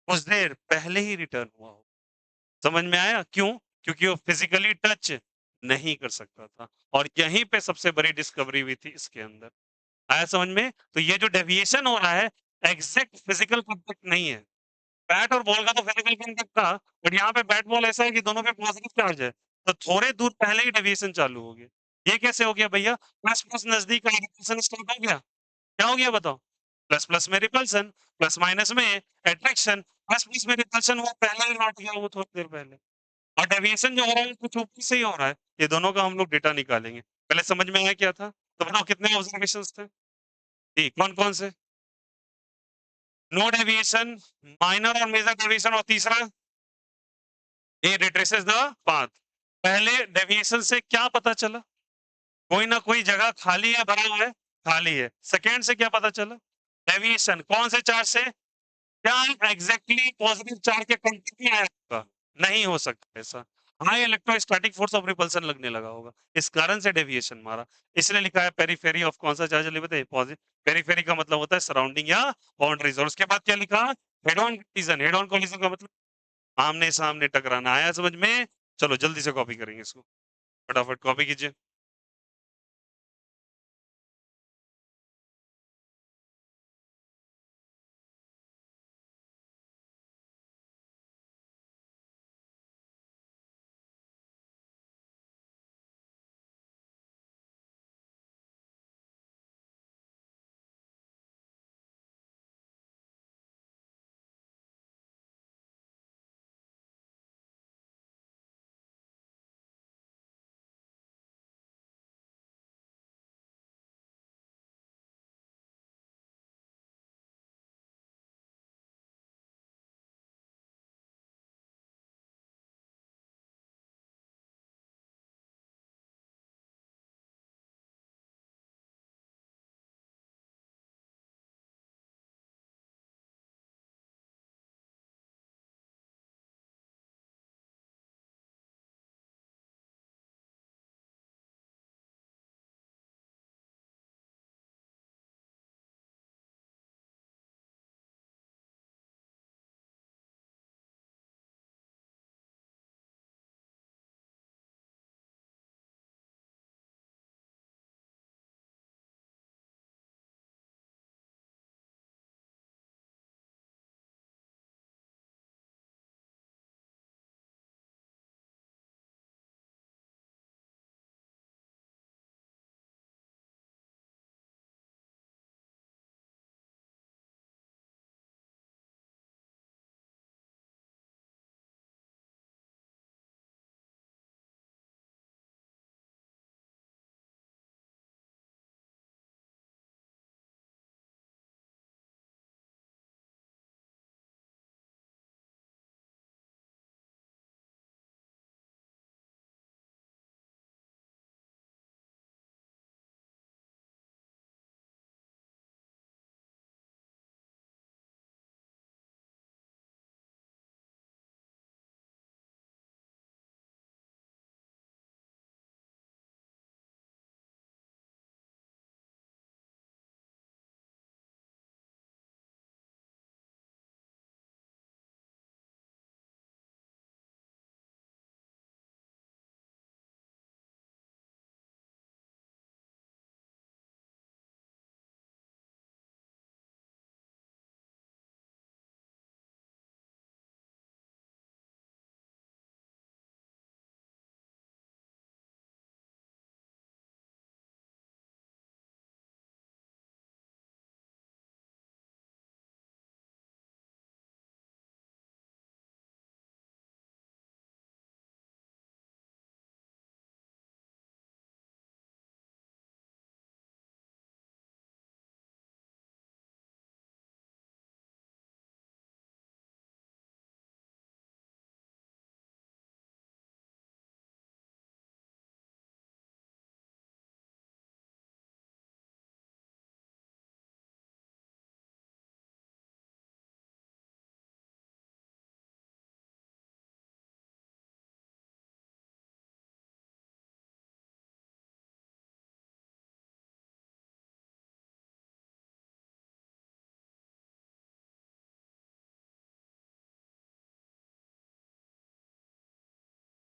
कुछ देर पहले ही रिटर्न हुआ होगा। समझ में आया क्यों? क्योंकि वो फिजिकली टच नहीं कर सकता था, और यहीं पे सबसे बड़ी डिस्कवरी हुई थी इसके अंदर। आया समझ में? तो ये जो डेविएशन हो रहा है, एग्जैक्ट फिजिकल कांटेक्ट नहीं है। बैट और बॉल का तो फिजिकल कांटेक्ट था, बट यहाँ पे बैट बॉल ऐसा है कि दोनों पे पॉजिटिव चार्ज है, तो थोड़े दूर पहले ही डेविएशन चालू हो गया। ये कैसे हो गया भैया? प्लस प्लस नजदीक का रिपल्सन स्टार्ट हो गया। क्या हो गया बताओ? प्लस प्लस में रिपल्सन, प्लस माइनस में अट्रैक्शन। प्लस प्लस में रिपल्सन हुआ, पहले ही लौट गया वो थोड़ी देर पहले। और डेविएशन जो हो रहा है कुछ ऊपर से ही हो रहा है। ये दोनों का हम लोग डेटा निकालेंगे। पहले समझ में आया क्या था? तो बताओ कितने ऑब्जर्वेशन थे? जी, कौन कौन से? नो डेविएशन, माइनर और मेजर डेविएशन, और तीसरा ये रिट्रेसेस द पाथ। पहले डेविएशन से क्या पता चला? कोई ना कोई जगह खाली है, भरा हुआ है, खाली है। सेकेंड से क्या पता चला? डेविएशन कौन से चार्ज से? क्या एग्जैक्टली पॉजिटिव चार्ज के कांटेक्ट में आया होगा? नहीं हो सकता ऐसा। High electrostatic force of repulsion लगने लगा होगा, इस कारण से डेविएशन मारा। इसलिए लिखा है पेरिफेरी ऑफ कौन सा चार्ज? जल्दी बताइए। पॉजिटिव। पेरिफेरी का मतलब होता है सराउंडिंग या बाउंड्रीज। और उसके बाद क्या लिखा? Head on collision. Head on collision का मतलब आमने सामने टकराना। आया समझ में? चलो जल्दी से कॉपी करेंगे इसको, फटाफट कॉपी कीजिए।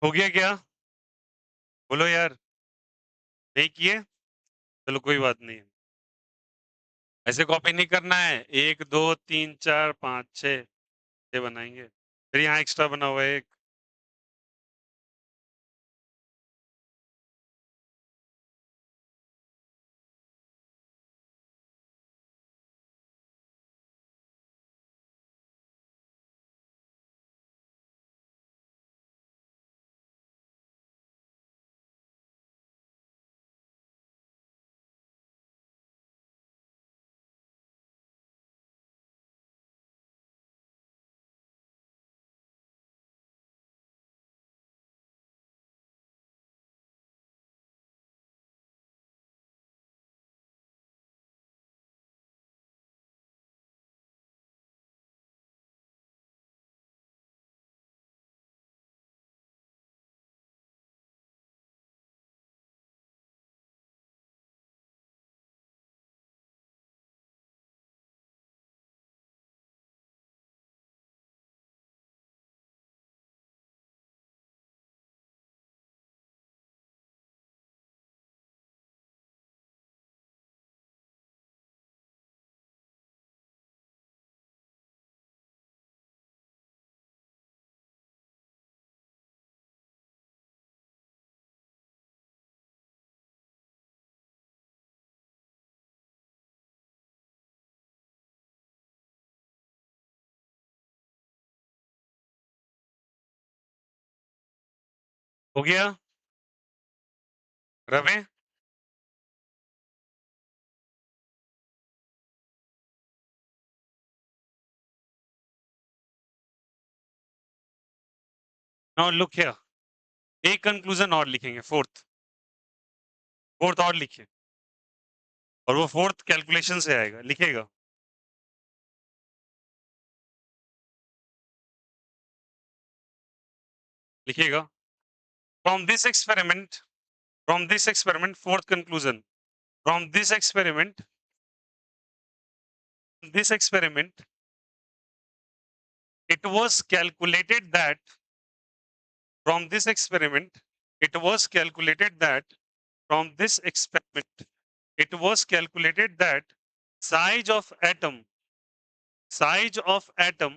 हो गया क्या? बोलो यार, नहीं किए? चलो कोई बात नहीं। ऐसे कॉपी नहीं करना है, 1 2 3 4 5 6 ये बनाएंगे। फिर यहाँ एक्स्ट्रा बना हुआ है एक। हो गया? रवे? नाउ लुक हियर, एक कंक्लूजन और लिखेंगे, फोर्थ और लिखिए, और वो फोर्थ कैलकुलेशन से आएगा, लिखेगा। लिखिएगा, from this experiment, fourth conclusion, from this experiment it was calculated that from this experiment it was calculated that from this experiment it was calculated that size of atom size of atom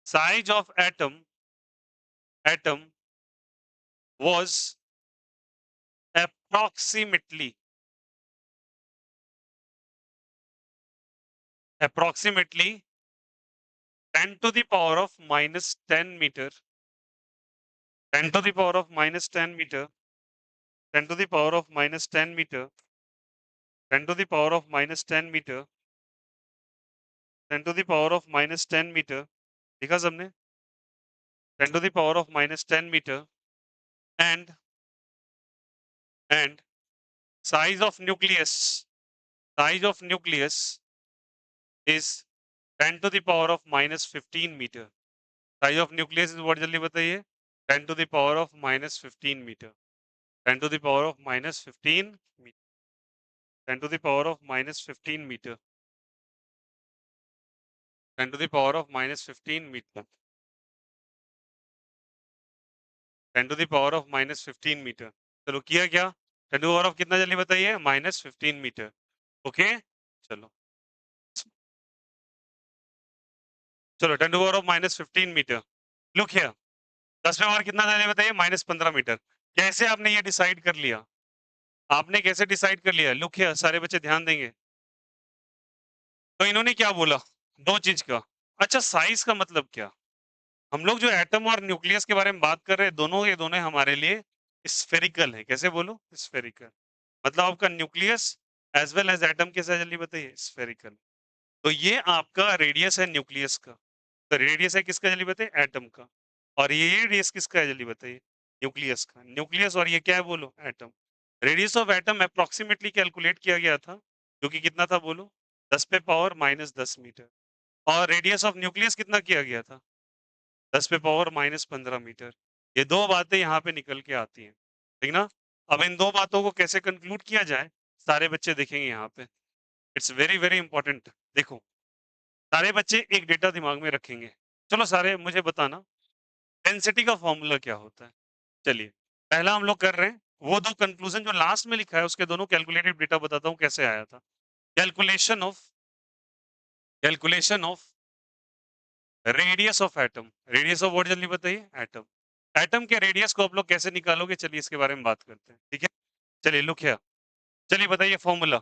size of atom was approximately approximately 10 to the power of minus 10 meter, 10 to the power of minus 10 meter, 10 to the power of minus 10 meter, 10 to the power of minus 10 meter, 10 to the power of minus 10 meter, लिखा सबने? 10 to the power of minus 10 meter, and size of nucleus is 10 to the power of minus 15 meter. Size of nucleus is what, जल्दी बताइए? 10 to the power of minus 15 meter, 10 to the power of minus 15 meter, 10 to the power of minus 15 meter, 10 to the power of minus 15 meter, 10 to the power of minus 15 meter. चलो किया क्या? 10 to the power of कितना जल्दी बताइए? minus 15 meter. Okay, चलो चलो 10 to the power of minus 15 meter. Look here, 10 में और कितना था बताइए? Minus 15 metre. कैसे आपने ये डिसाइड कर लिया? आपने कैसे डिसाइड कर लिया? लुक हियर, सारे बच्चे ध्यान देंगे। तो इन्होंने क्या बोला? दो चीज का। अच्छा, साइज का मतलब क्या? हम लोग जो एटम और न्यूक्लियस के बारे में बात कर रहे हैं, दोनों के दोनों हमारे लिए स्फेरिकल है। कैसे बोलो? स्फेरिकल। मतलब आपका nucleus as well as atom कैसा, जल्दी बताइए? स्फेरिकल। तो ये आपका रेडियस है न्यूक्लियस का। तो रेडियस है किसका, जल्दी बताइए? एटम का। और ये रेडियस किसका है, जल्दी बताइए? न्यूक्लियस का। न्यूक्लियस और ये क्या है, बोलो? Atom. Radius of atom approximately calculate किया गया था, जो कि कितना था, बोलो? 10 पे पावर माइनस 10 मीटर। और रेडियस ऑफ न्यूक्लियस कितना किया गया था? 10 पे पावर माइनस 15 मीटर। ये दो बातें यहाँ पे निकल के आती हैं, ठीक ना? अब इन दो बातों को कैसे कंक्लूड किया जाए, सारे बच्चे देखेंगे यहाँ पे। It's very very important. देखो, सारे बच्चे एक डेटा दिमाग में रखेंगे। चलो सारे मुझे बताना, डेंसिटी का फॉर्मूला क्या होता है? चलिए, पहला हम लोग कर रहे हैं, वो 2 कंक्लूजन जो लास्ट में लिखा है उसके दोनों कैलकुलेटेड डेटा बताता हूँ कैसे आया था। Calculation of radius of atom. Radius of what जल्दी बताइए? एटम। एटम के रेडियस को आप लोग कैसे निकालोगे? चलिए इसके बारे में बात करते हैं, ठीक है? चलिए लुक हियर। चलिए बताइए फॉर्मूला।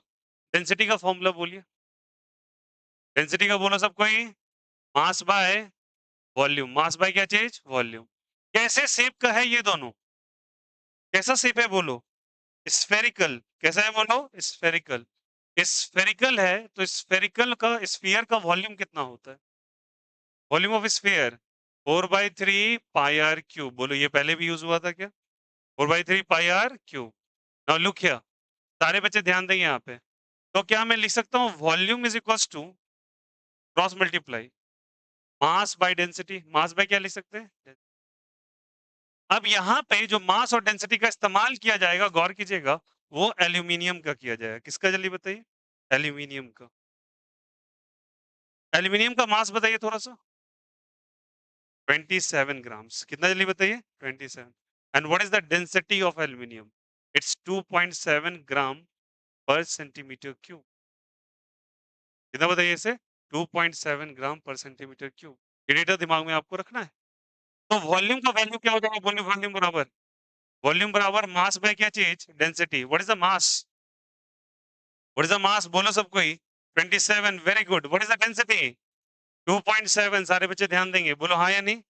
डेंसिटी का फॉर्मूला बोलिए। डेंसिटी का बोलो सब कोई। मास बाय वॉल्यूम। मास बाय क्या चीज? वॉल्यूम। कैसे शेप का है ये दोनों? कैसा शेप है बोलो? स्फेरिकल। कैसा है बोलो? स्फेरिकल। स्फेरिकल है तो स्फेरिकल का स्फीयर का वॉल्यूम कितना होता है? Volume of sphere 4/3 pi are cube. बोलो ये पहले भी यूज हुआ था क्या? 4/3 pi are cube. Now look here, सारे बच्चे ध्यान देंगे यहाँ पे। तो क्या मैं लिख सकता हूँ volume is equal to cross multiply mass by density. Mass by क्या लिख सकते हैं? अब यहाँ पे जो मास और डेंसिटी का इस्तेमाल किया जाएगा, गौर कीजिएगा, वो एल्यूमिनियम का किया जाएगा। किसका जल्दी बताइए? एल्यूमिनियम का। एल्यूमिनियम का मास बताइए थोड़ा सा। 27 ग्राम्स। कितना जल्दी बताइए? 27। And what is the density of aluminium? It's 2.7 gram per centimetre cube. कितना बताइए इसे? 2.7 ग्राम पर सेंटीमीटर क्यूब। ये डेटा दिमाग में आपको रखना है। तो वॉल्यूम का वैल्यू क्या हो जाएगा? बोलिए वॉल्यूम बराबर। वॉल्यूम बराबर मास बाय क्या चीज? Density. What is the mass? What is the mass? बोलो सब कोई। 27। Very good. What is the density? 2.7। सारे बच्चे ध्यान देंगे, बोलो हाँ या नहीं?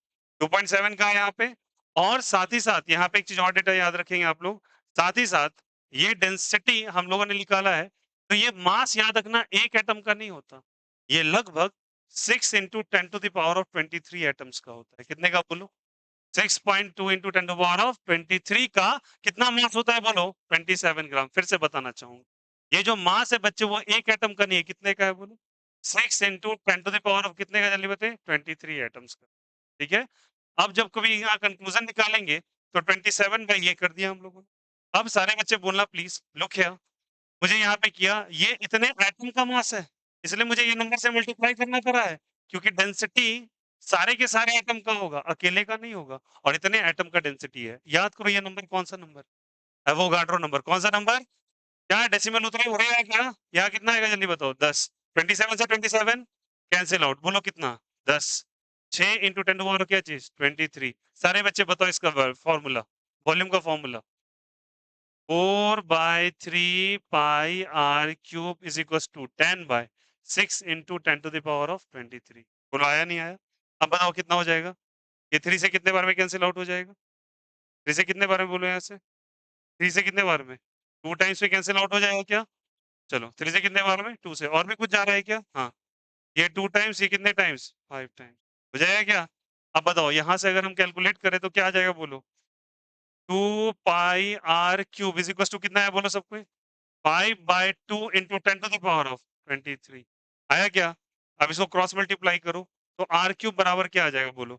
2.7 का है यहाँ पे। और साथ ही साथ यहाँ पे एक चीज और डेटा याद रखेंगे आप लोग। साथ ही साथ ये डेंसिटी हम लोगों ने निकाला है, तो ये मास याद रखना एक एटम का नहीं होता, ये लगभग 6 इंटू 10⁻23 एटम्स का होता है। कितने का बोलो? 6.2 इंटू 10⁻23 का कितना मास होता है बोलो? 27 ग्राम। फिर से बताना चाहूंगा, ये जो मास है बच्चे वो एक एटम का नहीं है, कितने का है बोलो? 6 इंटू 10 कितने का? जल्दी बताइए। 23 एटम्स का। ठीक है। अब जब कभी यहाँ कंक्लूजन निकालेंगे तो 27 का ये कर दिया हम लोगों ने। अब सारे बच्चे बोलना प्लीज, लुक हियर। मुझे यहाँ पे किया, ये इतने एटम का मास है, इसलिए मुझे ये नंबर से मल्टीप्लाई करना पड़ा है, क्योंकि डेंसिटी सारे के सारे एटम का होगा, अकेले का नहीं होगा। और इतने एटम का डेंसिटी है। याद करो ये नंबर कौन सा नंबर? Avogadro number. कौन सा नंबर? क्या डेसिमल उतरे उड़ेगा क्या? यहाँ कितना आएगा जल्दी बताओ? 10। 27 से 27 कैंसिल आउट। बोलो कितना? 10। 6 इंटू 10 क्या चीज? 23। सारे बच्चे बताओ इसका फॉर्मूला, वॉल्यूम का formula. 4/3 pi are cube is equal to 10/6 into 10⁻23। बोलो आया नहीं आया? अब बताओ कितना हो जाएगा? ये 3 से कितने बार में कैंसिल आउट हो जाएगा? 3 से कितने बार में बोलो यहाँ से? 3 से कितने बार में? 2 टाइम्स में कैंसिल आउट हो जाएगा क्या? चलो 3 से कितने बार में? 2 से। और भी कुछ जा रहा है क्या? हाँ, ये 2 टाइम्स, ये कितने टाइम्स? 5 टाइम्स। हो जाएगा क्या? अब बताओ यहाँ से अगर हम कैलकुलेट करें तो क्या आ जाएगा बोलो? 2 pi are cube is equal to कितना है बोलो सबको? 5/2 इंटू 10⁻23। आया क्या? अब इसको क्रॉस मल्टीप्लाई करो तो आर क्यूब बराबर क्या आ जाएगा बोलो?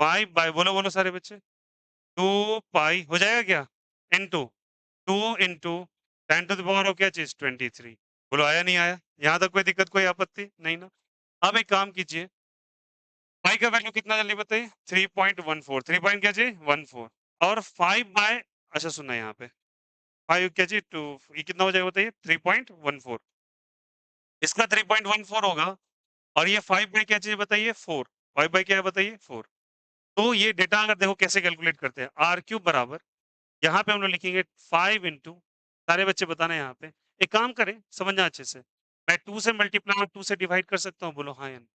5 बाय, बोलो बोलो सारे बच्चे, 2 पाई हो जाएगा क्या? इंटू 2 इंटू 10⁻, क्या चीज? 23। बोलो आया नहीं आया? यहाँ तक कोई दिक्कत, कोई आपत्ति नहीं ना? अब एक काम कीजिए, पाई का वैल्यू कितना जल्दी बताइए? 3.14। 3 पॉइंट क्या चाहिए? 14। और 5 बाय, अच्छा सुनना यहाँ पे, 5 क्या चाहिए? 2। ये कितना हो जाएगा बताइए? 3.14। इसका 3.14 होगा। और ये 5 बाय क्या चीज बताइए? 4। 5 बाय क्या है बताइए? 4। तो ये डेटा अगर देखो कैसे कैलकुलेट करते हैं, आर क्यूब बराबर, यहाँ पे हम लोग लिखेंगे 5 इंटू, सारे बच्चे बताना यहाँ पे, एक काम करें समझना अच्छे से, मैं 2 से मल्टीप्लाई और 2 से डिवाइड कर सकता हूँ? बोलो हाँ या नहीं?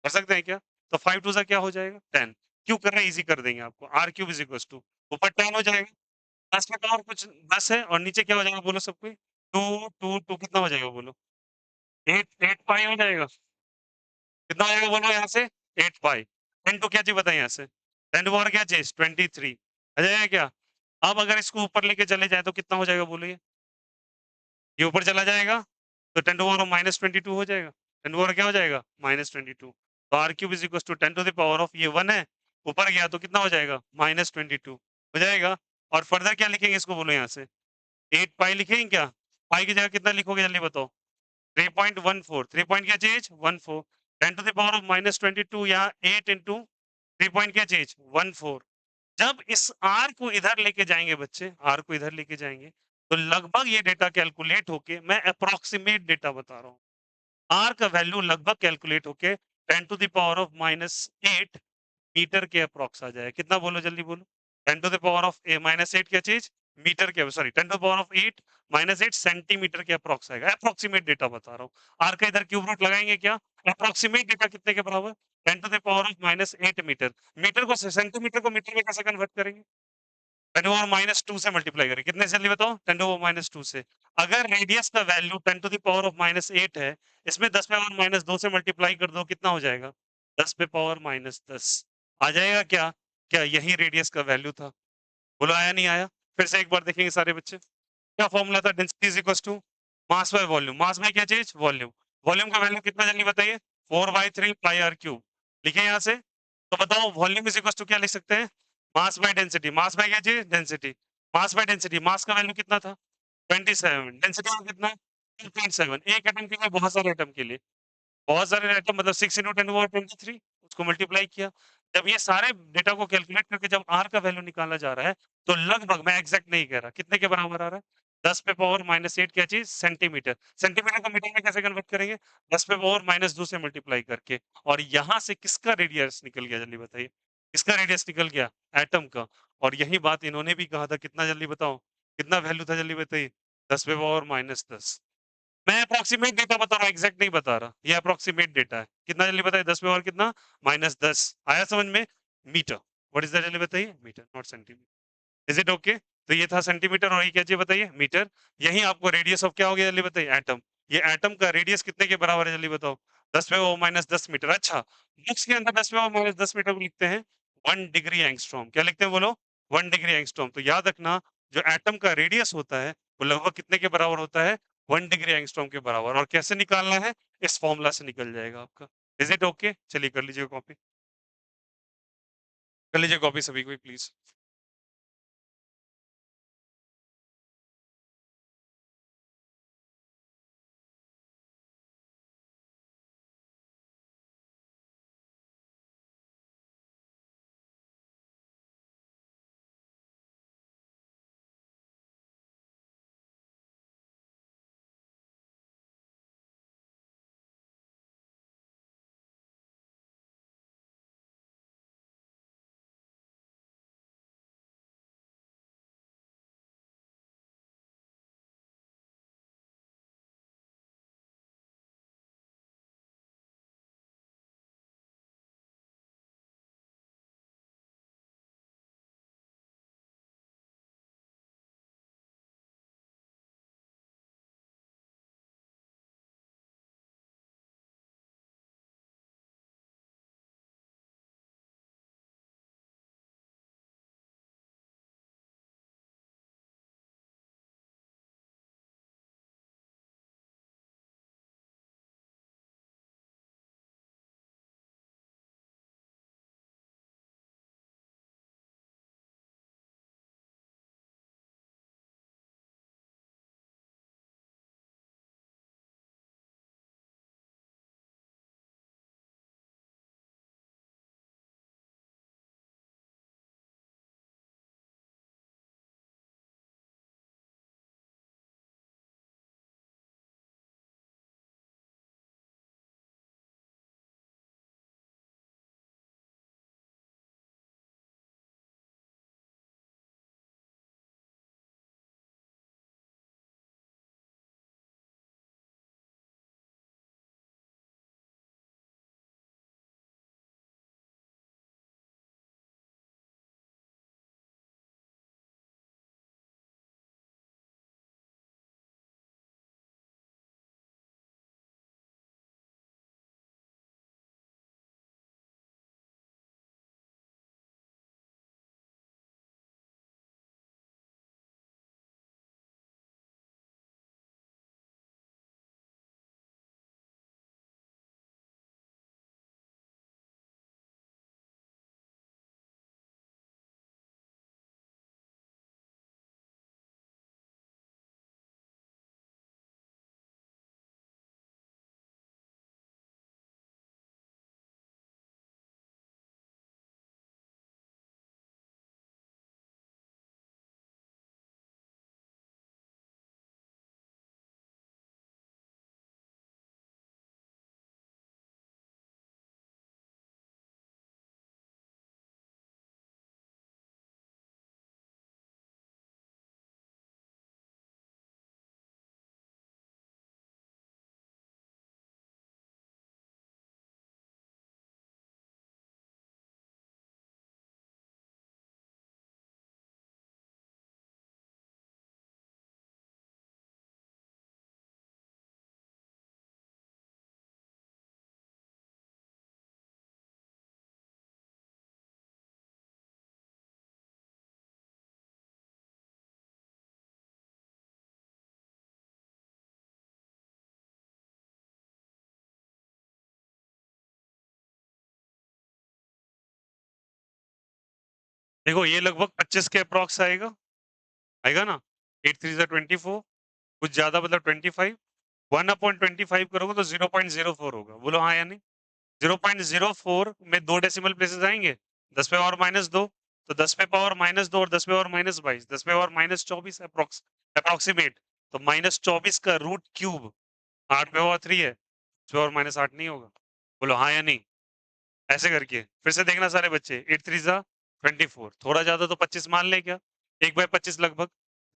कर सकते हैं क्या? तो 5 2 सा क्या हो जाएगा? 10। क्यों कर रहे हैं? इजी कर देंगे आपको। R cube is equal to ऊपर 10 हो जाएगा, लास्ट में और कुछ 10 है, और नीचे क्या हो जाएगा बोलो सबको? 2 2 2 कितना हो जाएगा बोलो? 8 8 पाई हो जाएगा। कितना आएगा बोलो यहाँ से? 8 पाई। 10 टू क्या चीज बताए यहाँ से? 10 टू क्या चीज? 23। आ जाएगा क्या? अब अगर इसको ऊपर लेके चले जाए तो कितना हो जाएगा बोलो? ये ऊपर चला जाएगा तो 10 टू पावर -22 हो जाएगा। 10 टू पावर क्या हो जाएगा? -22। तो r cube is equal to 10 to the power of, ये 1 है, ऊपर गया तो कितना हो जाएगा? -22 हो जाएगा। और फर्दर क्या लिखेंगे इसको बोलो यहाँ से? 8 पाई लिखेंगे क्या? पाई की जगह कितना लिखोगे जल्दी बताओ? 3.14। 3 पॉइंट क्या चीज? 14। 10 टू द पावर ऑफ -22, यहाँ 8 इंटू 3 पॉइंट क्या चीज? 14। जब इस r को इधर लेके जाएँगे बच्चे, r को इधर लेके जाएँगे, तो लगभग ये डेटा कैलकुलेट होके मैं एप्रोक्सिमेट डेटा बता रहा हूँ। r का वैल्यू लगभग कैलकुलेट होके 10 to the power of -8 metre के अप्रॉक्स आ जाएगा। कितना बोलो जल्दी बोलो? 10 टू द पावर ऑफ -8 क्या चीज़? मीटर के sorry 10 to the power of 8 -8 centimetre के अप्रॉक्स आएगा। एप्रोक्सिमेट डेटा बता रहा हूँ। r का इधर क्यूब रूट लगाएँगे क्या? एप्रोक्सिमेट डेटा कितने के बराबर? 10 to the power of -8 metre. Metre को सेंटीमीटर को मीटर में कैसे कन्वर्ट करेंगे? 10 टू द पावर -2 से मल्टीप्लाई करें। कितने से जल्दी बताओ? 10 टू द पावर -2 से। अगर रेडियस का value 10 to the power of -8 है, इसमें 10 पावर -2 से मल्टीप्लाई कर दो, कितना हो जाएगा? 10 पे पावर -10 आ जाएगा क्या? क्या यही रेडियस का वैल्यू था? बोलो आया नहीं आया? फिर से एक बार देखेंगे सारे बच्चे। क्या फॉर्मूला था? Density is equal to mass by volume. Mass by क्या चीज? वॉल्यूम। वॉल्यूम का वैल्यू कितना जल्दी बताइए? 4/3 पाई आर क्यूब। लिखे यहाँ से। तो बताओ वॉल्यूम इज इक्वल टू क्या लिख सकते हैं? Mass by density. Mass by क्या चीज? Density. Mass by density. Mass का वैल्यू कितना था? 27। डेंसिटी का कितना? 2.7। एक एटम के लिए, बहुत सारे एटम के लिए। बहुत सारे एटम मतलब 6 × 10⁻23 उसको मल्टीप्लाई किया। जब ये सारे डेटा को कैलकुलेट करके जब r का वैल्यू निकाला जा रहा है, तो लगभग, मैं एग्जैक्ट नहीं कह रहा, कितने के बराबर आ रहा है? 10 पे पावर -8 क्या चीज? सेंटीमीटर। सेंटीमीटर को मीटर में कैसे कन्वर्ट करेंगे? 10 पे पावर -2 से मल्टीप्लाई करके। और यहाँ से किसका रेडियस निकल गया जल्दी बताइए? किसका रेडियस निकल गया? एटम का। और यही बात इन्होंने भी कहा था, कितना जल्दी बताओ? कितना वैल्यू था जल्दी बताइए? 10 पे पावर -10। मैं अप्रॉक्सिमेट डेटा बता रहा हूँ, एग्जैक्ट नहीं बता रहा। ये अप्रॉक्सिमेट डेटा है। कितना जल्दी बताइए? 10 में और कितना? -10। आया समझ में? मीटर। व्हाट इज दैट जल्दी बताइए? Metre, not centimetre. Is it okay? तो ये था सेंटीमीटर और ये क्या चीज बताइए? मीटर। यही आपको रेडियस ऑफ क्या हो गया जल्दी बताइए? एटम। ये एटम का रेडियस कितने के बराबर है जल्दी बताओ? 10 में वो -10 मीटर। अच्छा, बुक्स के अंदर 10 में वो -10 मीटर को लिखते हैं 1 डिग्री एंगस्ट्रॉम। क्या लिखते हैं बोलो? 1 डिग्री एंगस्ट्रॉम। तो याद रखना, जो एटम का रेडियस होता है वो लगभग कितने के बराबर होता है? 1 डिग्री एंगस्ट्रॉम के बराबर। और कैसे निकालना है? इस फॉर्मूला से निकल जाएगा आपका। Is it okay? चलिए कर लीजिए कॉपी। कर लीजिए कॉपी सभी कोई प्लीज। देखो ये लगभग 25 के अप्रॉक्स आएगा, आएगा ना? 8 3 ज़ा 24, कुछ ज़्यादा मतलब 25, 1/25 करोगे तो 0.04 होगा। बोलो हाँ या नहीं? 0.04 में 2 डेसिमल प्लेसेस आएँगे, 10 पे पावर -2, तो 10 पे पावर -2 और 10 पे पावर -22, 10 पे पावर -24 अप्रॉक्सिमेट, तो -24 का रूट क्यूब 8 पे पावर 3 है, 10 पे पावर -8 नहीं होगा? बोलो हाँ या नहीं? ऐसे करके फिर से देखना सारे बच्चे, 8 3 ज़ा 24, थोड़ा ज़्यादा तो 25 मान लें क्या? 1/25 लगभग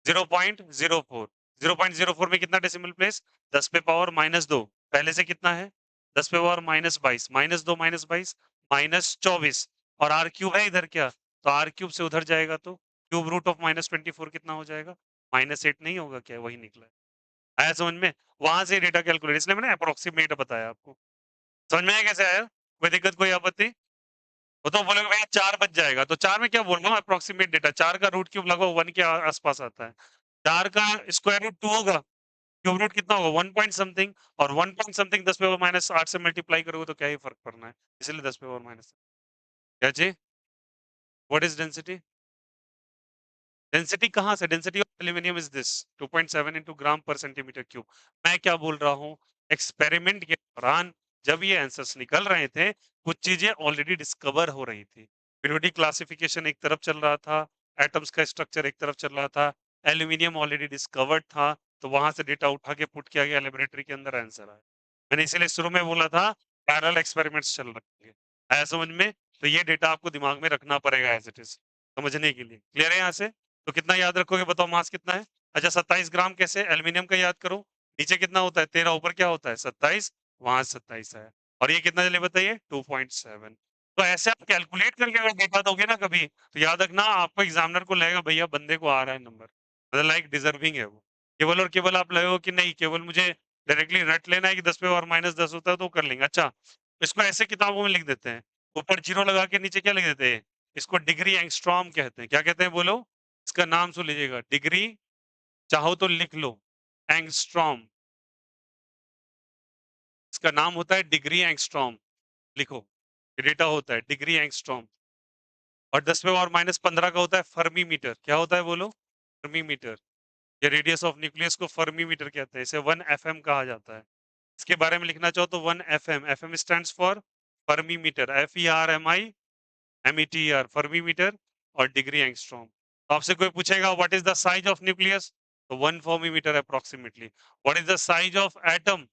0.04, 0.04 में कितना डेसिमल प्लेस? 10 पे पावर -2, पहले से कितना है? 10 पे पावर -22, -2 -22 -24 और r क्यूब है इधर क्या? तो r क्यूब से उधर जाएगा तो क्यूब रूट ऑफ -24 कितना हो जाएगा? -8 नहीं होगा क्या? वही निकला है। आया समझ में? वहाँ से डेटा कैलकुलेट, इसलिए मैंने अप्रॉक्सिमेट बताया आपको। समझ में आया कैसे आया? कोई दिक्कत, कोई आपत्ति? वो तो बोलोगे भैया 4 बच जाएगा, तो 4 में क्या बोल रहा हूँ अप्रॉक्सिमेट डेटा, 4 का रूट क्यूब लगभग 1 के आस-पास आता है। 4 का स्क्वायर रूट 2 होगा, क्यूब रूट कितना होगा 1 पॉइंट समथिंग, और 1 पॉइंट समथिंग 10 पावर -8 से मल्टीप्लाई करोगे तो क्या ही फ़र्क पड़ना है, इसलिए 10 पावर माइनस, क्या जी? What is density? डेंसिटी कहाँ से? Density of aluminium is this 2.7 into gram per centimetre cube. मैं क्या बोल रहा हूँ, एक्सपेरिमेंट के दौरान जब ये आंसर्स निकल रहे थे, कुछ चीज़ें ऑलरेडी डिस्कवर हो रही थी। पीरियोडिक क्लासिफिकेशन एक तरफ चल रहा था, एटम्स का स्ट्रक्चर एक तरफ चल रहा था, एल्यूमीनियम ऑलरेडी डिस्कवर्ड था, तो वहाँ से डेटा उठा के पुट किया गया लैबोरेटरी के अंदर, आंसर आया। मैंने इसीलिए शुरू में बोला था पैरेलल एक्सपेरिमेंट्स चल रहे हैं। आया समझ में? तो ये डेटा आपको दिमाग में रखना पड़ेगा एज़ इट इज़, समझने के लिए। क्लियर है यहाँ से? तो कितना याद रखोगे बताओ, मास कितना है? अच्छा 27 ग्राम कैसे? एल्यूमीनियम का याद करो, नीचे कितना होता है 13, ऊपर क्या होता है 27, वहां 27 है, और ये कितना चले बताइए 2.7। तो ऐसे आप कैलकुलेट करके अगर डेटा दोगे ना कभी, तो याद रखना आपको एग्जामिनर को लगेगा भैया बंदे को आ रहा है नंबर, मतलब लाइक डिजर्विंग है वो। केवल और केवल आप लगेगा कि नहीं, केवल मुझे डायरेक्टली रट लेना है कि 10 पे और -10 होता है तो कर लेंगे। अच्छा, इसको ऐसे किताबों में लिख देते हैं, ऊपर जीरो लगा के नीचे क्या लिख देते हैं, इसको डिग्री एंगस्ट्रॉम कहते हैं। क्या कहते हैं बोलो? इसका नाम सुन लीजिएगा, डिग्री, चाहो तो लिख लो, एंगस्ट्रॉम, इसका नाम होता है डिग्री एंगस्ट्रॉम, लिखो, डेटा होता है डिग्री एंगस्ट्रॉम। और 10 में और -15 का होता है फर्मी मीटर। क्या होता है बोलो? Fermi metre. या रेडियस ऑफ न्यूक्लियस को फर्मी मीटर कहते हैं, इसे 1 एफएम कहा जाता है। इसके बारे में लिखना चाहो तो 1 FM, FM stands for fermi metre, FERMI METER, fermi metre और डिग्री एंगस्ट्रॉम। तो आपसे कोई पूछेगा what is the size of nucleus, तो 1 fermi metre approximately. What is the size of atom,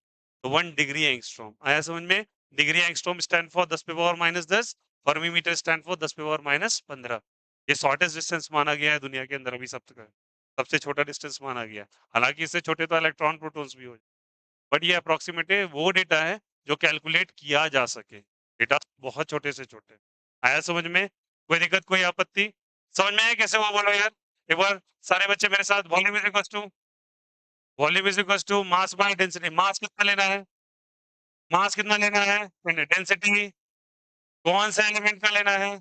तो 1 डिग्री एंगस्ट्रॉम। आया समझ में? डिग्री एंगस्ट्रॉम स्टैंड फॉर 10 पे power -10, fermi metre stand for 10 पे पावर -15। ये शॉर्टेस्ट डिस्टेंस माना गया है दुनिया के अंदर अभी सब तक, सबसे छोटा डिस्टेंस माना गया है। हालांकि इससे छोटे तो इलेक्ट्रॉन प्रोटॉन्स भी हो, बट ये अप्रोक्सीमेट वो डेटा है जो कैलकुलेट किया जा सके। डेटा बहुत छोटे से छोटे। आया समझ में? कोई दिक्कत, कोई आपत्ति? समझ में आया कैसे हुआ बोलो यार? एक बार सारे बच्चे मेरे साथ, volume is equals to, volume is equals to mass by density. Mass कितना लेना है? मास कितना लेना है? डेंसिटी कौन सा एलिमेंट का लेना है?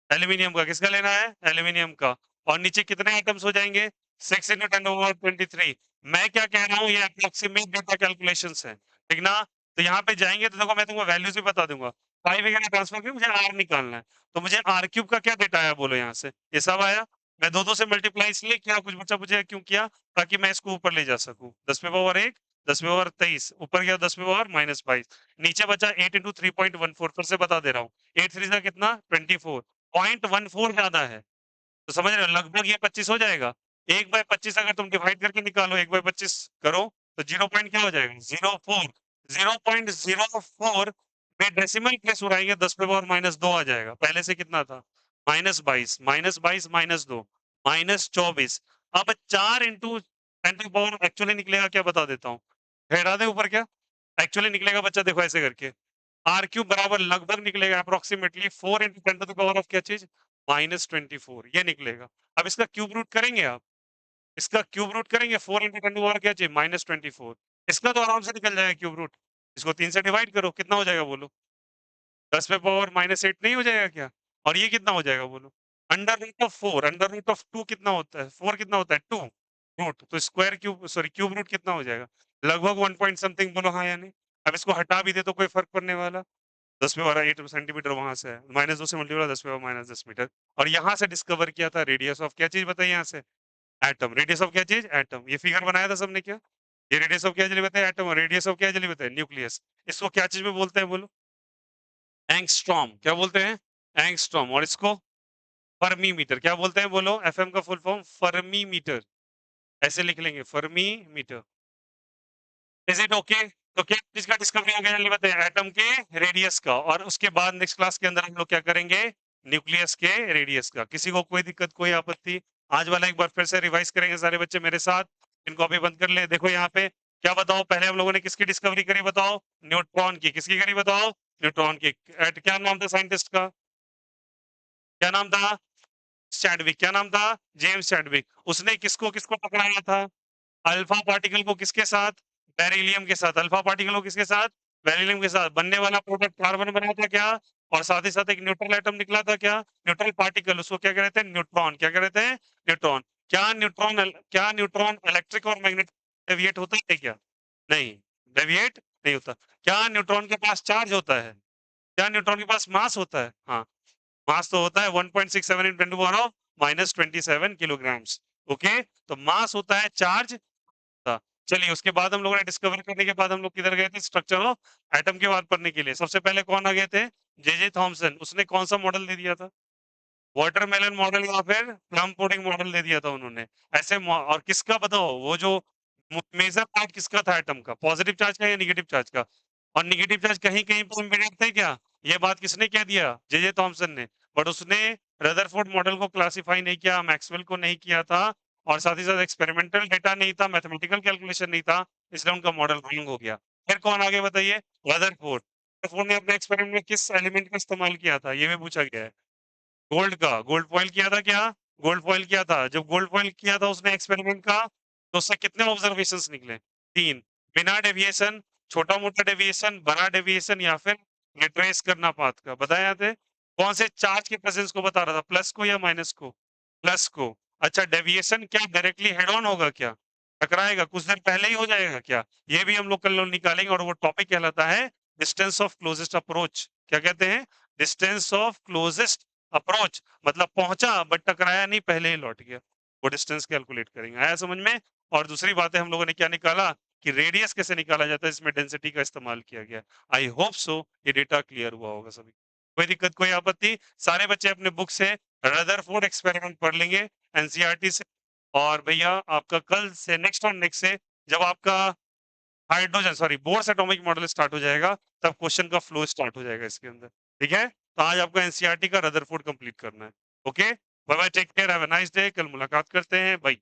एल्यूमीनियम का। किसका लेना है? एल्यूमीनियम का। और नीचे कितने एटम्स हो जाएंगे? 6 इंटू 10⁻23। मैं क्या कह रहा हूँ, ये अप्रोक्सीमेट डेटा कैलकुलेशंस है, ठीक ना? तो यहाँ पे जाएंगे तो देखो मैं तुमको वैल्यूज भी बता दूंगा। 5 वगैरह ट्रांसफर करके मुझे आर निकालना है, तो मुझे आर क्यूब का क्या डेटा आया बोलो? यहाँ से ये सब आया। मैं दो दो से मल्टीप्लाई इसलिए किया, कुछ बच्चा पूछेगा क्यों किया, ताकि मैं इसको ऊपर ले जा सकूं। 10 पे पावर 1, 10 पे पावर 23, ऊपर गया 10 पे पावर -22, नीचे बचा 8 इंटू 3.14। फिर से बता दे रहा हूँ, 8 3 का कितना 24, 0.14 ज्यादा है, तो समझ रहे हो लगभग ये 25 हो जाएगा। 1/25 अगर तुम डिवाइड करके निकालो, 1/25 करो तो 0 पॉइंट क्या हो जाएगा 04, 0.04 में डेसिमल प्लेस उड़ाएंगे 10 पे पावर -2 आ जाएगा। पहले से कितना था -22, -22 -2 -24। अब 4 इंटू 10 एक्चुअली निकलेगा क्या बता देता हूँ, हटा दे ऊपर क्या एक्चुअली निकलेगा बच्चा, देखो ऐसे करके आर क्यूब बराबर लगभग निकलेगा अप्रोक्सीमेटली 4 इंटू 10 ऑफ क्या चीज -24, ये निकलेगा। अब इसका क्यूब रूट करेंगे आप, इसका क्यूब रूट करेंगे 4 इंटू 10 क्या चाहिए -24, इसका तो आराम से निकल जाएगा क्यूब रूट। इसको 3 से डिवाइड करो, कितना हो जाएगा बोलो? 10 पे पावर -8 नहीं हो जाएगा क्या? और ये कितना हो जाएगा बोलो? Under root of 4, under root of 2 कितना होता है? 4 कितना होता है 2 रूट, तो square cube sorry cube root कितना हो जाएगा? लगभग 1 पॉइंट समथिंग, बोलो हाँ या नहीं? अब इसको हटा भी दे तो कोई फर्क पड़ने वाला? 10 पे 12 8 सेंटीमीटर वहां से है, -2 से मल्टीप्लाई 10 पे -10 मीटर। और यहाँ से डिस्कवर किया था रेडियस ऑफ क्या चीज बताइए यहाँ से, एटम। रेडियस ऑफ क्या चीज, एटम। ये फिगर बनाया था सबने क्या, ये रेडियस ऑफ क्या चीज बताया, एटम। और रेडियस ऑफ क्या चीज बताया, न्यूक्लियस। इसको क्या चीज में बोलते हैं बोलो, एंगस्ट्रॉम। क्या बोलते हैं, एंगस्ट्रॉम। और इसको फर्मी मीटर। क्या बोलते हैं बोलो, एफएम का फुल फॉर्म फर्मी मीटर, ऐसे लिख लेंगे fermi metre. Is it okay? तो क्या चीज का डिस्कवरी हो गया जल्दी बताइए, एटम के रेडियस का। और उसके बाद नेक्स्ट क्लास के अंदर हम लोग क्या करेंगे, न्यूक्लियस के रेडियस का। किसी को कोई दिक्कत कोई आपत्ति? आज वाला एक बार फिर से रिवाइज करेंगे सारे बच्चे मेरे साथ, इनको अभी बंद कर ले। देखो यहाँ पे क्या बताओ, पहले हम लोगों ने किसकी डिस्कवरी करी बताओ, न्यूट्रॉन की। किसकी करी बताओ, न्यूट्रॉन की। क्या नाम था साइंटिस्ट का, क्या नाम था, चैडविक। क्या नाम था, जेम्स चैडविक। उसने किसको किसको पकड़ाया था, अल्फा पार्टिकल को किसके साथ, बेरिलियम के साथ। अल्फा पार्टिकल को किसके साथ, बेरिलियम के साथ। बनने वाला प्रोडक्ट कार्बन बना था क्या, और साथ ही साथ एक न्यूट्रल एटम निकला था क्या, न्यूट्रल पार्टिकल। उसको क्या कहते हैं, न्यूट्रॉन। क्या कहते हैं, न्यूट्रॉन। क्या न्यूट्रॉन इलेक्ट्रिक और मैग्नेटिक डेविएट होता है क्या, नहीं, डेविएट नहीं होता। क्या न्यूट्रॉन के पास चार्ज होता है, क्या न्यूट्रॉन के पास मास होता है, हाँ, मास तो होता है 1.67 × 10⁻⁻27 किलोग्राम्स। ओके, तो मास होता है, चार्ज था। चलिए उसके बाद हम लोगों ने डिस्कवर करने के बाद हम लोग किधर गए थे, स्ट्रक्चर ऑफ एटम की बात पढ़ने के लिए। सबसे पहले कौन आ गए थे, जे थॉमसन। उसने कौन सा मॉडल दे दिया था, वाटरमेलन मॉडल या फिर प्लम पुडिंग मॉडल दे दिया था उन्होंने। और किसका बताओ, वो जो मेजर पार्ट किसका था एटम का, पॉजिटिव चार्ज का या निगेटिव चार्ज का। और निगेटिव चार्ज कहीं कहीं पर इम्पीडेंट थे क्या, ये बात किसने कह दिया, जे थॉमसन ने। बट उसने रदरफोर्ड मॉडल को क्लासिफाई नहीं किया, मैक्सवेल को नहीं किया था, और साथ ही साथ एक्सपेरिमेंटल डेटा नहीं था, मैथमेटिकल कैलकुलेशन नहीं था, इसलिए उनका मॉडल रॉन्ग हो गया। फिर कौन आगे बताइए, रदरफोर्ड। रदरफोर्ड ने अपने एक्सपेरिमेंट में किस एलिमेंट का इस्तेमाल किया था, ये भी पूछा गया है। गोल्ड का, गोल्ड फॉइल किया था क्या, गोल्ड फॉइल किया था। जब गोल्ड फॉइल किया था उसने एक्सपेरिमेंट का, तो उससे कितने ऑब्जर्वेशंस निकले, 3। बिना डेविएशन, छोटा मोटा डेविएशन, बड़ा डेविएशन, या फिर रिट्रेस करना पाथ का। बताया थे कौन से चार्ज के प्रेजेंस को बता रहा था, प्लस को या माइनस को, प्लस को। अच्छा, डेविएशन क्या डायरेक्टली हेड ऑन होगा क्या, टकराएगा, कुछ देर पहले ही हो जाएगा क्या, ये भी हम लोग कल निकालेंगे। और वो टॉपिक कहलाता है डिस्टेंस ऑफ क्लोजेस्ट अप्रोच। क्या कहते हैं, डिस्टेंस ऑफ क्लोजेस्ट अप्रोच। मतलब पहुंचा बट टकराया नहीं, पहले ही लौट गया। वो डिस्टेंस कैलकुलेट करेंगे, आया समझ में। और दूसरी बात है, हम लोगों ने क्या निकाला कि रेडियस कैसे निकाला जाता है, इसमें डेंसिटी का इस्तेमाल किया गया। आई होप सो ये डेटा क्लियर हुआ होगा सभी, कोई दिक्कत कोई आपत्ति। सारे बच्चे अपने बुक से रदरफोर्ड एक्सपेरिमेंट पढ़ लेंगे, एनसीईआरटी से। और भैया आपका कल से नेक्स्ट और नेक्स्ट से जब आपका hydrogen sorry Bohr's atomic model start हो जाएगा, तब क्वेश्चन का फ्लो स्टार्ट हो जाएगा इसके अंदर। ठीक है, तो आज आपको एनसीईआरटी का रदरफोर्ड कंप्लीट करना है। Okay, bye bye, take care, have a nice day. कल मुलाकात करते हैं, बाय।